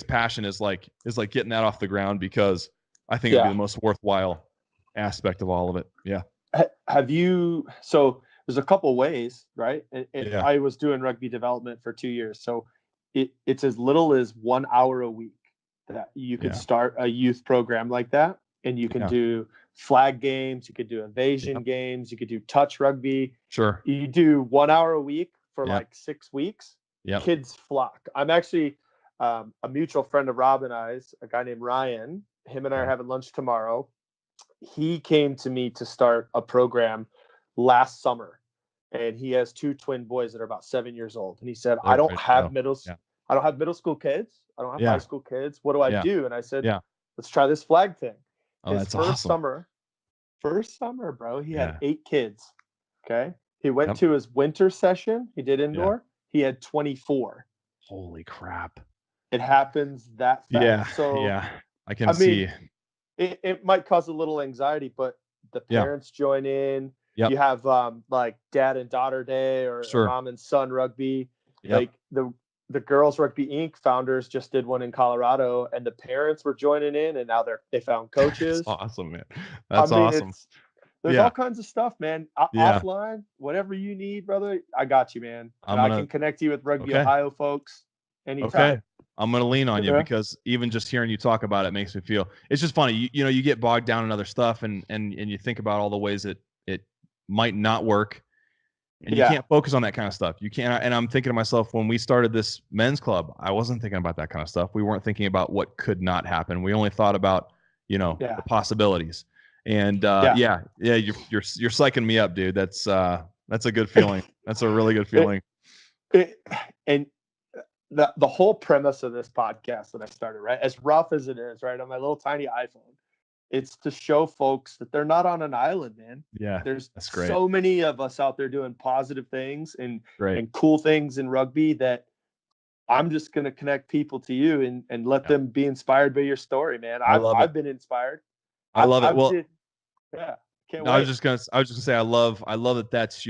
S2: passion is like getting that off the ground, because I think it'd be the most worthwhile aspect of all of it. Yeah.
S3: Have you, so there's a couple ways, right? And I was doing rugby development for 2 years. So it's as little as 1 hour a week that you could start a youth program like that. And you can do flag games, you could do evasion games, you could do touch rugby.
S2: Sure.
S3: You do 1 hour a week for like 6 weeks. Kids flock. I'm actually a mutual friend of Rob and I's, a guy named Ryan. Him and I are having lunch tomorrow. He came to me to start a program last summer, and he has 2 twin boys that are about 7 years old. And he said, I don't have middle school kids. I don't have high school kids. What do I do? And I said, let's try this flag thing. His first summer, bro, he had 8 kids. Okay. He went to his winter session. He did indoor. He had 24.
S2: Holy crap.
S3: It happens that fast.
S2: Yeah.
S3: So
S2: I can see.
S3: It might cause a little anxiety, but the parents join in. You have like dad and daughter day or mom and son rugby. Like the Girls Rugby Inc. founders just did one in Colorado, and the parents were joining in, and now they found coaches.
S2: That's awesome, man. That's awesome.
S3: There's all kinds of stuff, man. Offline, whatever you need, brother, I got you, man. I can connect you with Rugby Ohio folks anytime.
S2: Okay. I'm going to lean on you because even just hearing you talk about it makes me feel, it's just funny. You get bogged down in other stuff and you think about all the ways that it might not work, and you can't focus on that kind of stuff. You can't. And I'm thinking to myself, when we started this men's club, I wasn't thinking about that kind of stuff. We weren't thinking about what could not happen. We only thought about, the possibilities. And you're psyching me up, dude. That's a good feeling. That's a really good feeling.
S3: And the whole premise of this podcast that I started, right, as rough as it is, right, on my little tiny iPhone, it's to show folks that they're not on an island, man.
S2: Yeah,
S3: there's
S2: that's great.
S3: So many of us out there doing positive things and cool things in rugby that I'm just going to connect people to you and let them be inspired by your story, man. I've been inspired.
S2: I love it.
S3: Can't wait.
S2: I was just gonna say I love that that's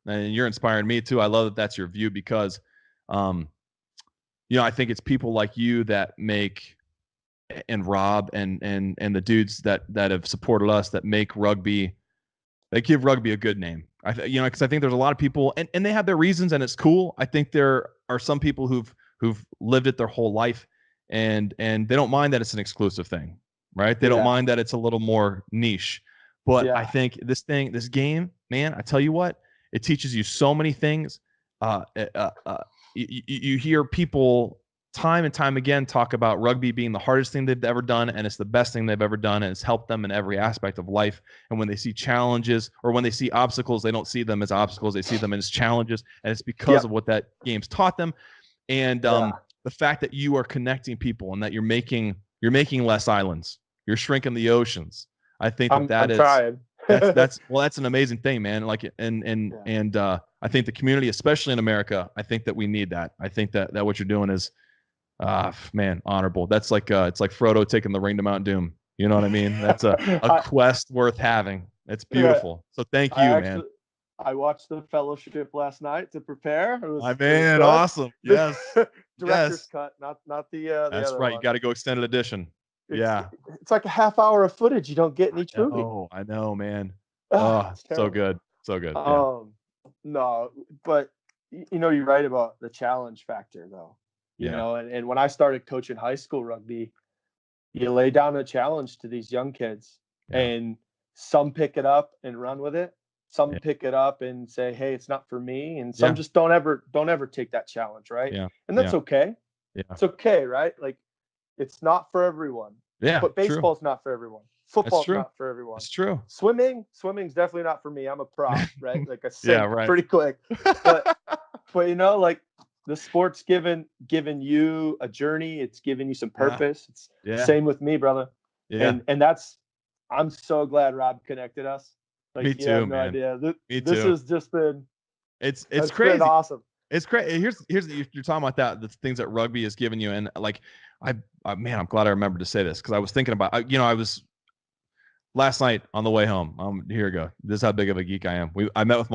S2: and you're inspiring me too. I love that that's your view because, I think it's people like you that make, and Rob and the dudes that have supported us that make rugby, they give rugby a good name. Because I think there's a lot of people and they have their reasons and it's cool. I think there are some people who've lived it their whole life and they don't mind that it's an exclusive thing, right? They don't mind that it's a little more niche. But I think this game, man, I tell you what, it teaches you so many things. You hear people time and time again talk about rugby being the hardest thing they've ever done, and it's the best thing they've ever done, and it's helped them in every aspect of life. And when they see challenges or when they see obstacles, they don't see them as obstacles, they see them as challenges, and it's because of what that game's taught them. And the fact that you are connecting people and that you're making less islands, you're shrinking the oceans. I think that's an amazing thing, man. Like, and I think the community, especially in America, I think that we need that. I think that what you're doing is Man, honorable. That's like it's like Frodo taking the ring to Mount Doom. You know what I mean? That's a quest worth having. It's beautiful. So thank you, man.
S3: I watched The Fellowship last night to prepare. It was
S2: awesome. Yes.
S3: Director's cut, not the
S2: That's
S3: other
S2: right.
S3: one.
S2: You got to go extended edition.
S3: It's like a half hour of footage you don't get in each movie.
S2: Oh, I know, man. So good. So good.
S3: No, but you're right about the challenge factor though. You know, and when I started coaching high school rugby, you lay down a challenge to these young kids, and some pick it up and run with it. Some pick it up and say, "Hey, it's not for me," and some just don't ever take that challenge, right?
S2: Yeah.
S3: And that's okay.
S2: Yeah.
S3: It's okay, right? Like, it's not for everyone.
S2: Yeah.
S3: But baseball's not for everyone. Football's not for everyone.
S2: It's true.
S3: Swimming's definitely not for me. I'm a prop, right? Like I sink pretty quick. But like, the sport's given you a journey. It's given you some purpose. It's same with me, brother. Yeah. And that's, I'm so glad Rob connected us. Like,
S2: me
S3: you
S2: too,
S3: have no
S2: man.
S3: idea.
S2: This
S3: has just been
S2: it's crazy.
S3: Been awesome.
S2: It's crazy. Here's you're talking about that, the things that rugby has given you, and like man, I'm glad I remembered to say this, because I was thinking about I was last night on the way home. Here we go. This is how big of a geek I am. I met with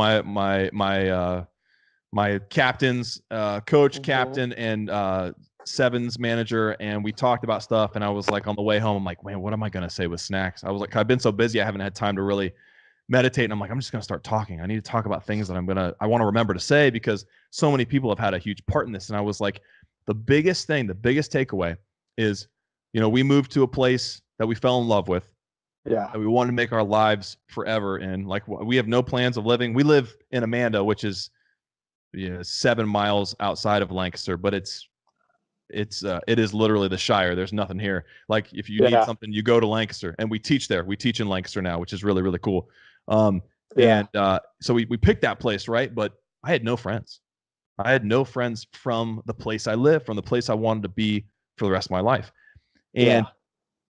S2: my captains, coach, captain, and sevens manager, and we talked about stuff. And I was like, on the way home, I'm like, man, what am I gonna say with snacks? I was like, I've been so busy, I haven't had time to really meditate. And I'm like, I'm just gonna start talking. I need to talk about things that I want to remember to say, because so many people have had a huge part in this. And I was like, the biggest takeaway is, we moved to a place that we fell in love with.
S3: Yeah.
S2: That we wanted to make our lives forever in. Like, we have no plans of living. We live in Amanda, which is 7 miles outside of Lancaster, but it is literally the Shire. There's nothing here. Like, if you need something, you go to Lancaster, and we teach there. We teach in Lancaster now, which is really, really cool. And so we picked that place, right? But I had no friends. I had no friends from the place I live, from the place I wanted to be for the rest of my life. And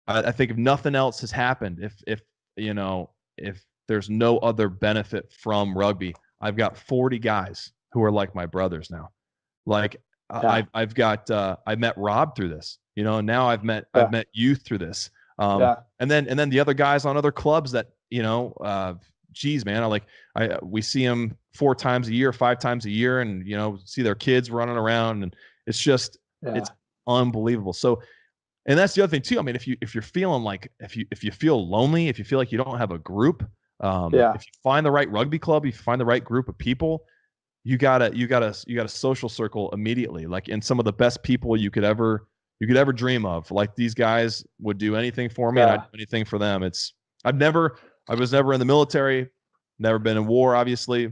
S2: I think if nothing else has happened, if there's no other benefit from rugby, I've got 40 guys who are like my brothers now. Like, I've got I met Rob through this, now I've met youth through this. And then the other guys on other clubs that, geez, man, we see them 4 times a year, 5 times a year, and, see their kids running around, and it's just, it's unbelievable. So, and that's the other thing too. I mean, if you're feeling like, if you feel lonely, if you feel like you don't have a group, if you find the right rugby club, if you find the right group of people, you got a social circle immediately. Like, in some of the best people you could ever dream of. Like, these guys would do anything for me, and I'd do anything for them. I was never in the military, never been in war, obviously.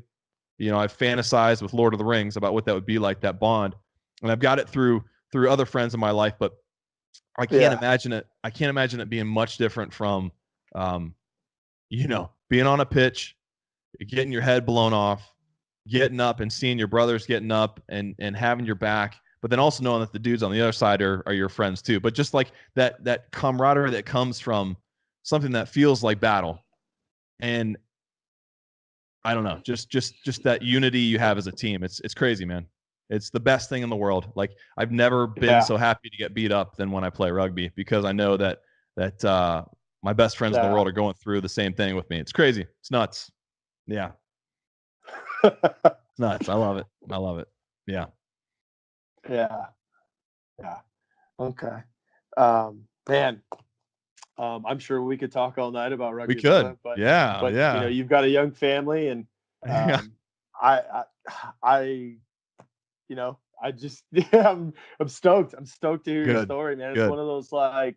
S2: I've fantasized with Lord of the Rings about what that would be like, that bond. And I've got it through other friends in my life, but I can't imagine it. I can't imagine it being much different from, being on a pitch, getting your head blown off, getting up and seeing your brothers getting up and having your back, but then also knowing that the dudes on the other side are your friends too. But just like that camaraderie that comes from something that feels like battle. And I don't know, just that unity you have as a team. It's crazy, man. It's the best thing in the world. Like, I've never been so happy to get beat up than when I play rugby, because I know that my best friends in the world are going through the same thing with me. It's crazy. It's nuts. Yeah. It's nuts. I love it. Yeah.
S3: Okay. Man, I'm sure we could talk all night about rugby.
S2: We could.
S3: But
S2: yeah.
S3: You've got a young family, and I just I'm stoked. I'm stoked to hear your story, man. It's one of those, like,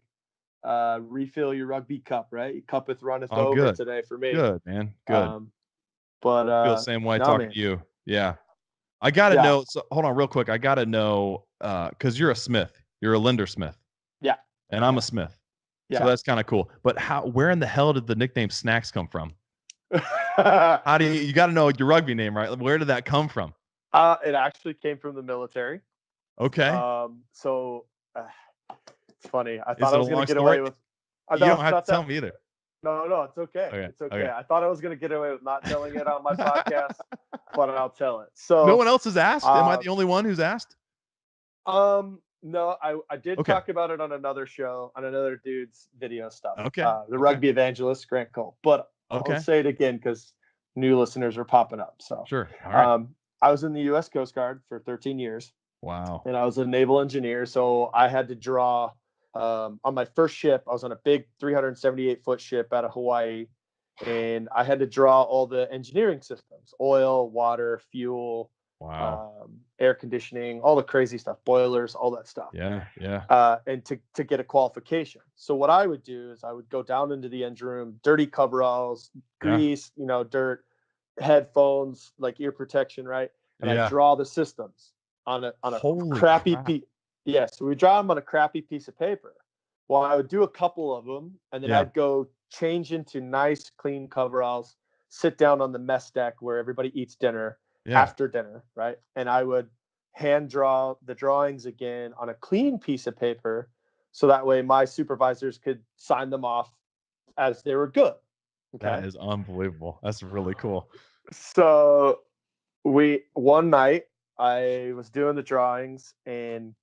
S3: refill your rugby cup, right? Cuppeth runneth over today for me.
S2: Good, man. Good.
S3: But
S2: I feel the same way talking to you. Yeah. I gotta know. So hold on real quick. I gotta know, because you're a Smith. You're a Linder Smith.
S3: Yeah.
S2: And I'm a Smith. Yeah. So that's kind of cool. But where in the hell did the nickname Snacks come from? How do you got to know your rugby name, right? Where did that come from?
S3: It actually came from the military.
S2: Okay.
S3: So it's funny. I thought I was going to get away with.
S2: You don't have to tell me either.
S3: No, it's okay. It's okay. I thought I was going to get away with not telling it on my podcast, but I'll tell it. So
S2: no one else has asked. Am I the only one who's asked?
S3: No, I did talk about it on another show, on another dude's video stuff.
S2: Okay.
S3: The rugby evangelist, Grant Cole. But I'll say it again because new listeners are popping up. So
S2: sure. All right.
S3: I was in the U.S. Coast Guard for 13 years.
S2: Wow.
S3: And I was a naval engineer. So I had to draw on my first ship. I was on a big 378-foot ship out of Hawaii. And I had to draw all the engineering systems, oil, water, fuel, air conditioning, all the crazy stuff, boilers, all that stuff.
S2: Yeah.
S3: And to get a qualification. So what I would do is I would go down into the engine room, dirty coveralls, grease, dirt, headphones, like ear protection, right? And I draw the systems on a crappy piece. Yeah, so we draw them on a crappy piece of paper. Well, I would do a couple of them, and then I'd go change into nice, clean coveralls, sit down on the mess deck where everybody eats dinner after dinner, right? And I would hand draw the drawings again on a clean piece of paper, so that way my supervisors could sign them off as they were good.
S2: Okay? That is unbelievable. That's really cool.
S3: So one night I was doing the drawings, and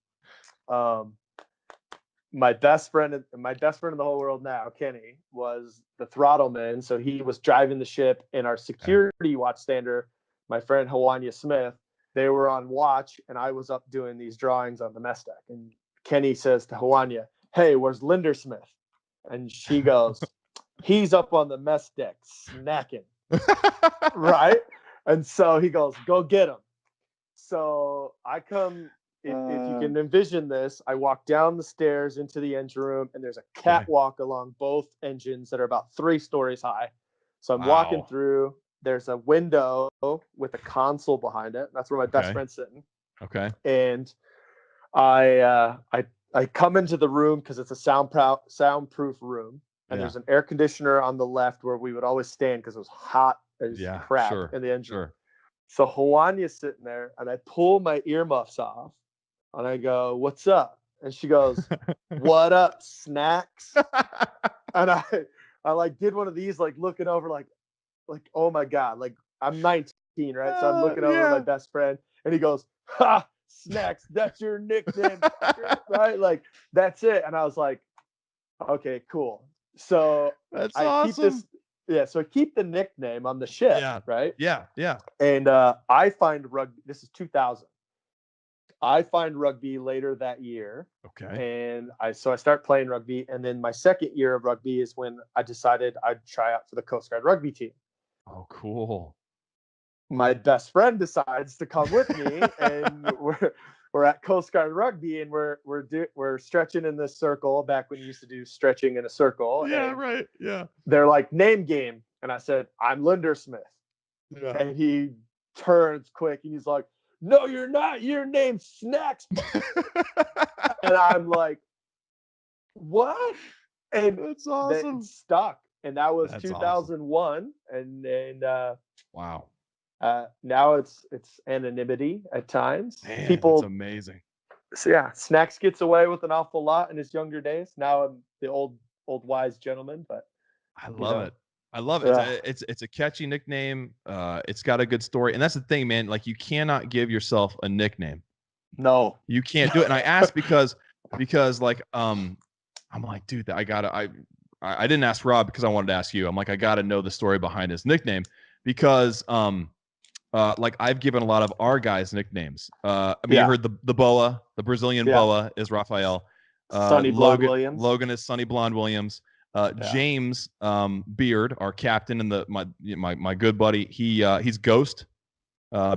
S3: my best friend in the whole world now, Kenny, was the throttleman. So he was driving the ship, and our security watchstander, my friend Hawanya Smith, they were on watch, and I was up doing these drawings on the mess deck. And Kenny says to Hawanya, "Hey, where's Linder Smith?" And she goes, "He's up on the mess deck snacking." Right? And so he goes, "Go get him." So I come, if you can envision this, I walk down the stairs into the engine room, and there's a catwalk along both engines that are about 3 stories high. So I'm walking through. There's a window with a console behind it. That's where my best friend's sitting.
S2: Okay.
S3: And I come into the room because it's a soundproof room, and there's an air conditioner on the left where we would always stand because it was hot as crap in the engine.
S2: Sure.
S3: So Hawanya's sitting there, and I pull my earmuffs off, and I go, "What's up?" And she goes, "What up, snacks?" And I like did one of these, like looking over, like, oh my God, like I'm 19, right? So I'm looking over at my best friend, and he goes, "Ha, snacks, that's your nickname," right? Like, that's it. And I was like, okay, cool. So
S2: that's awesome.
S3: So I keep the nickname on the ship, right?
S2: Yeah.
S3: And I find rugby. This is 2000. I find rugby later that year.
S2: Okay.
S3: And I start playing rugby, and then my second year of rugby is when I decided I'd try out for the Coast Guard rugby team.
S2: Oh, cool.
S3: My best friend decides to come with me, and we're at Coast Guard rugby, and we're stretching in this circle back when you used to do stretching in a circle.
S2: Yeah, right. Yeah.
S3: They're like, "Name game," and I said, "I'm Linder Smith."
S2: Yeah.
S3: And he turns quick, and he's like, "No, you're not. Your name's Snacks." And I'm like, "What?" And
S2: that's awesome.
S3: That stuck, and that was 2001, awesome. And
S2: wow.
S3: Now it's anonymity at times.
S2: Man,
S3: People,
S2: that's amazing.
S3: So yeah, Snacks gets away with an awful lot in his younger days. Now I'm the old wise gentleman, but
S2: I love it. I love it. Yeah. It's a catchy nickname. It's got a good story, and that's the thing, man. Like, you cannot give yourself a nickname.
S3: No,
S2: you can't do it. And I asked because like I'm like, dude, I didn't ask Rob because I wanted to ask you. I'm like, I gotta know the story behind his nickname because like I've given a lot of our guys nicknames. I mean, you heard the Boa, the Brazilian Boa is Rafael.
S3: Sonny Blonde Williams.
S2: Logan is Sonny Blonde Williams. James Beard, our captain, and my good buddy, he's Ghost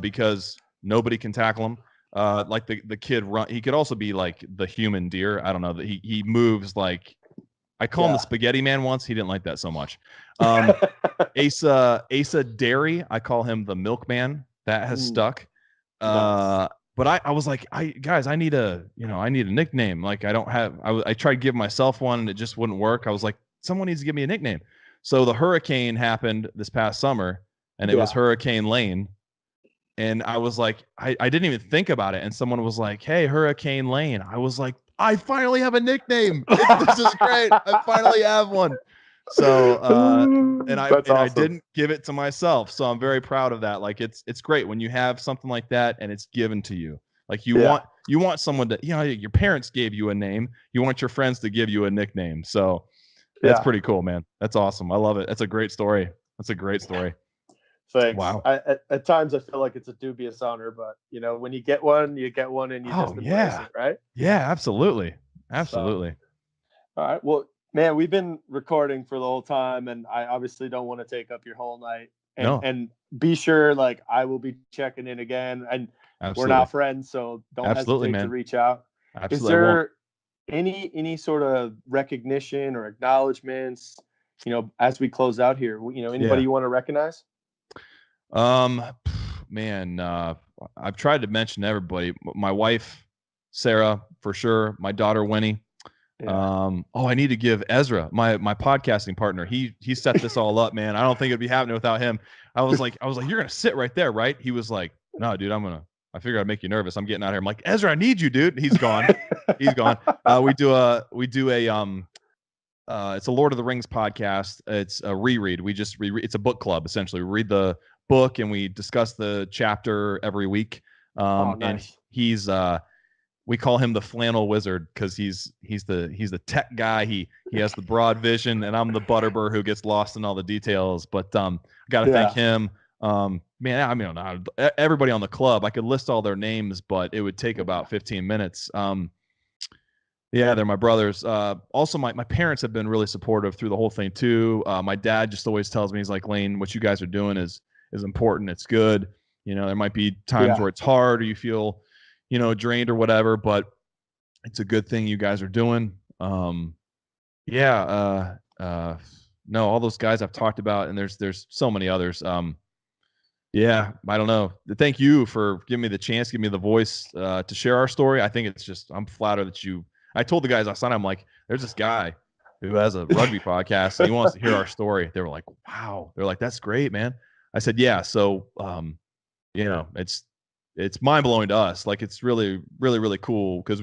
S2: because nobody can tackle him. Like the kid run. He could also be like the human deer. I don't know that he moves like. I call him the Spaghetti Man once. He didn't like that so much. Asa Dairy, I call him the Milkman. That has stuck. Nice. But I was like, guys, I need a nickname. Like, I don't have. I tried to give myself one, and it just wouldn't work. I was like, someone needs to give me a nickname. So the hurricane happened this past summer, and it was Hurricane Lane. And I was like, I didn't even think about it. And someone was like, "Hey, Hurricane Lane." I was like, I finally have a nickname. This is great. I finally have one. So, awesome. I didn't give it to myself. So I'm very proud of that. Like, it's great when you have something like that and it's given to you. Like, you you want someone to, your parents gave you a name. You want your friends to give you a nickname. So that's pretty cool, man. That's awesome. I love it. That's a great story. That's a great story.
S3: Thanks.
S2: Wow.
S3: At times I feel like it's a dubious honor, but when you get one, and you just embrace it, right?
S2: Yeah, absolutely. Absolutely.
S3: So, all right. Well, man, we've been recording for the whole time, and I obviously don't want to take up your whole night. And be sure, like, I will be checking in again. And we're not friends, so don't hesitate to reach out.
S2: Absolutely.
S3: Is there any sort of recognition or acknowledgments, as we close out here? Anybody you want to recognize?
S2: Man, I've tried to mention everybody. My wife, Sarah, for sure. My daughter, Winnie. Yeah. I need to give Ezra, my podcasting partner. He set this all up, man. I don't think it'd be happening without him. I was like, you're gonna sit right there, right? He was like, no, dude, I figured I'd make you nervous. I'm getting out here. I'm like, Ezra, I need you, dude. He's gone. He's gone. We do a it's a Lord of the Rings podcast. It's a reread. We just reread. It's a book club, essentially. We read the book and we discuss the chapter every week.
S3: Nice.
S2: And he's we call him the flannel wizard because he's the tech guy. He has the broad vision, and I'm the butterbur who gets lost in all the details. But I got to thank him. Man, I mean, everybody on the club, I could list all their names, but it would take about 15 minutes. Yeah, they're my brothers. Also, my parents have been really supportive through the whole thing too. My dad just always tells me, he's like, Lane, what you guys are doing is important. It's good. There might be times where it's hard or you feel, drained or whatever, but it's a good thing you guys are doing. No, all those guys I've talked about, and there's so many others. Yeah, I don't know. Thank you for giving me the chance, giving me the voice to share our story. I think it's just, I'm flattered that I told the guys last night, I'm like, there's this guy who has a rugby podcast and he wants to hear our story. They were like, wow. They're like, that's great, man. I said, yeah. So, it's mind blowing to us. Like, it's really, really, really cool because,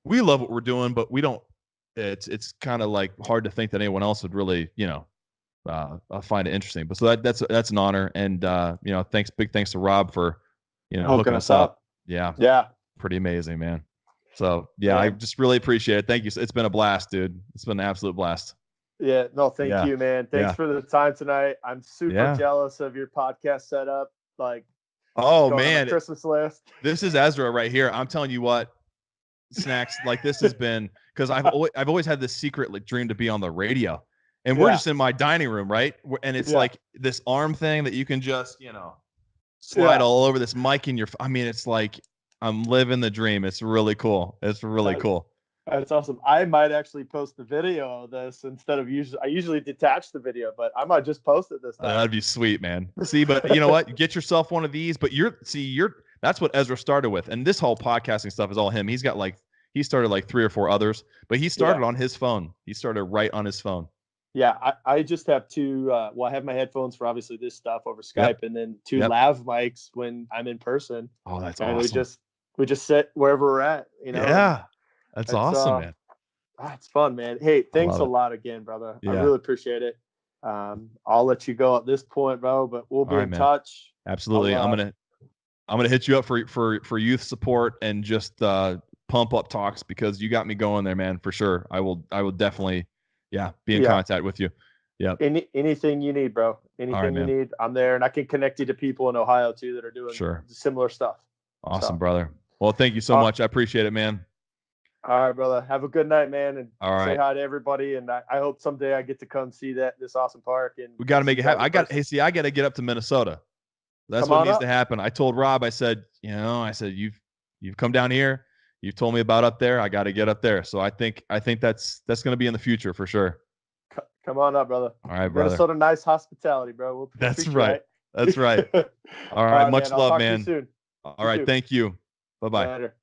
S2: we love what we're doing, but we don't, it's kind of like hard to think that anyone else would really, find it interesting. But so that's an honor. And, big thanks to Rob for, hooking us up. Yeah.
S3: Yeah.
S2: Pretty amazing, man. So yeah, I just really appreciate it. Thank you. It's been a blast, dude. It's been an absolute blast.
S3: Yeah. No, thank you, man. Thanks for the time tonight. I'm super jealous of your podcast setup. Like,
S2: oh man,
S3: Christmas list.
S2: This is Ezra right here. I'm telling you what, Snacks, like this has been, because I've always had this secret dream to be on the radio, and we're just in my dining room, right? And it's like this arm thing that you can just, slide all over this mic in your. I mean, it's like, I'm living the dream. It's really cool. It's really cool.
S3: That's awesome. I might actually post the video of this instead of I usually detach the video, but I might just post it this time.
S2: That'd be sweet, man. See, but you know what? You get yourself one of these, but that's what Ezra started with. And this whole podcasting stuff is all him. He started like 3 or 4 others, but he started on his phone. He started right on his phone.
S3: Yeah, I just have 2. I have my headphones for obviously this stuff over Skype, and then 2 lav mics when I'm in person.
S2: Oh, that's
S3: and
S2: awesome.
S3: We just sit wherever we're at,
S2: Yeah, that's awesome, man.
S3: It's fun, man. Hey, thanks a lot again, brother. I really appreciate it. I'll let you go at this point, bro, but we'll be in touch.
S2: Absolutely. I'm gonna hit you up for youth support and just pump up talks, because you got me going there, man, for sure. I will definitely be in contact with you. Yeah.
S3: Anything you need, bro. Anything you need, I'm there, and I can connect you to people in Ohio too that are doing similar stuff.
S2: Awesome, brother. Well, thank you so much. I appreciate it, man.
S3: All right, brother. Have a good night, man, and say hi to everybody. And I hope someday I get to come see this awesome park. And
S2: we got to make it happen. I got to get up to Minnesota. That's what needs to happen. I told Rob, I said, you've come down here. You've told me about up there. I got to get up there. So I think that's going to be in the future for sure.
S3: Come on up, brother.
S2: All right, brother.
S3: Minnesota, nice hospitality, bro.
S2: That's right. That's right. All right. Much love, man.
S3: Soon.
S2: All right. Thank you. Bye-bye.
S3: Later.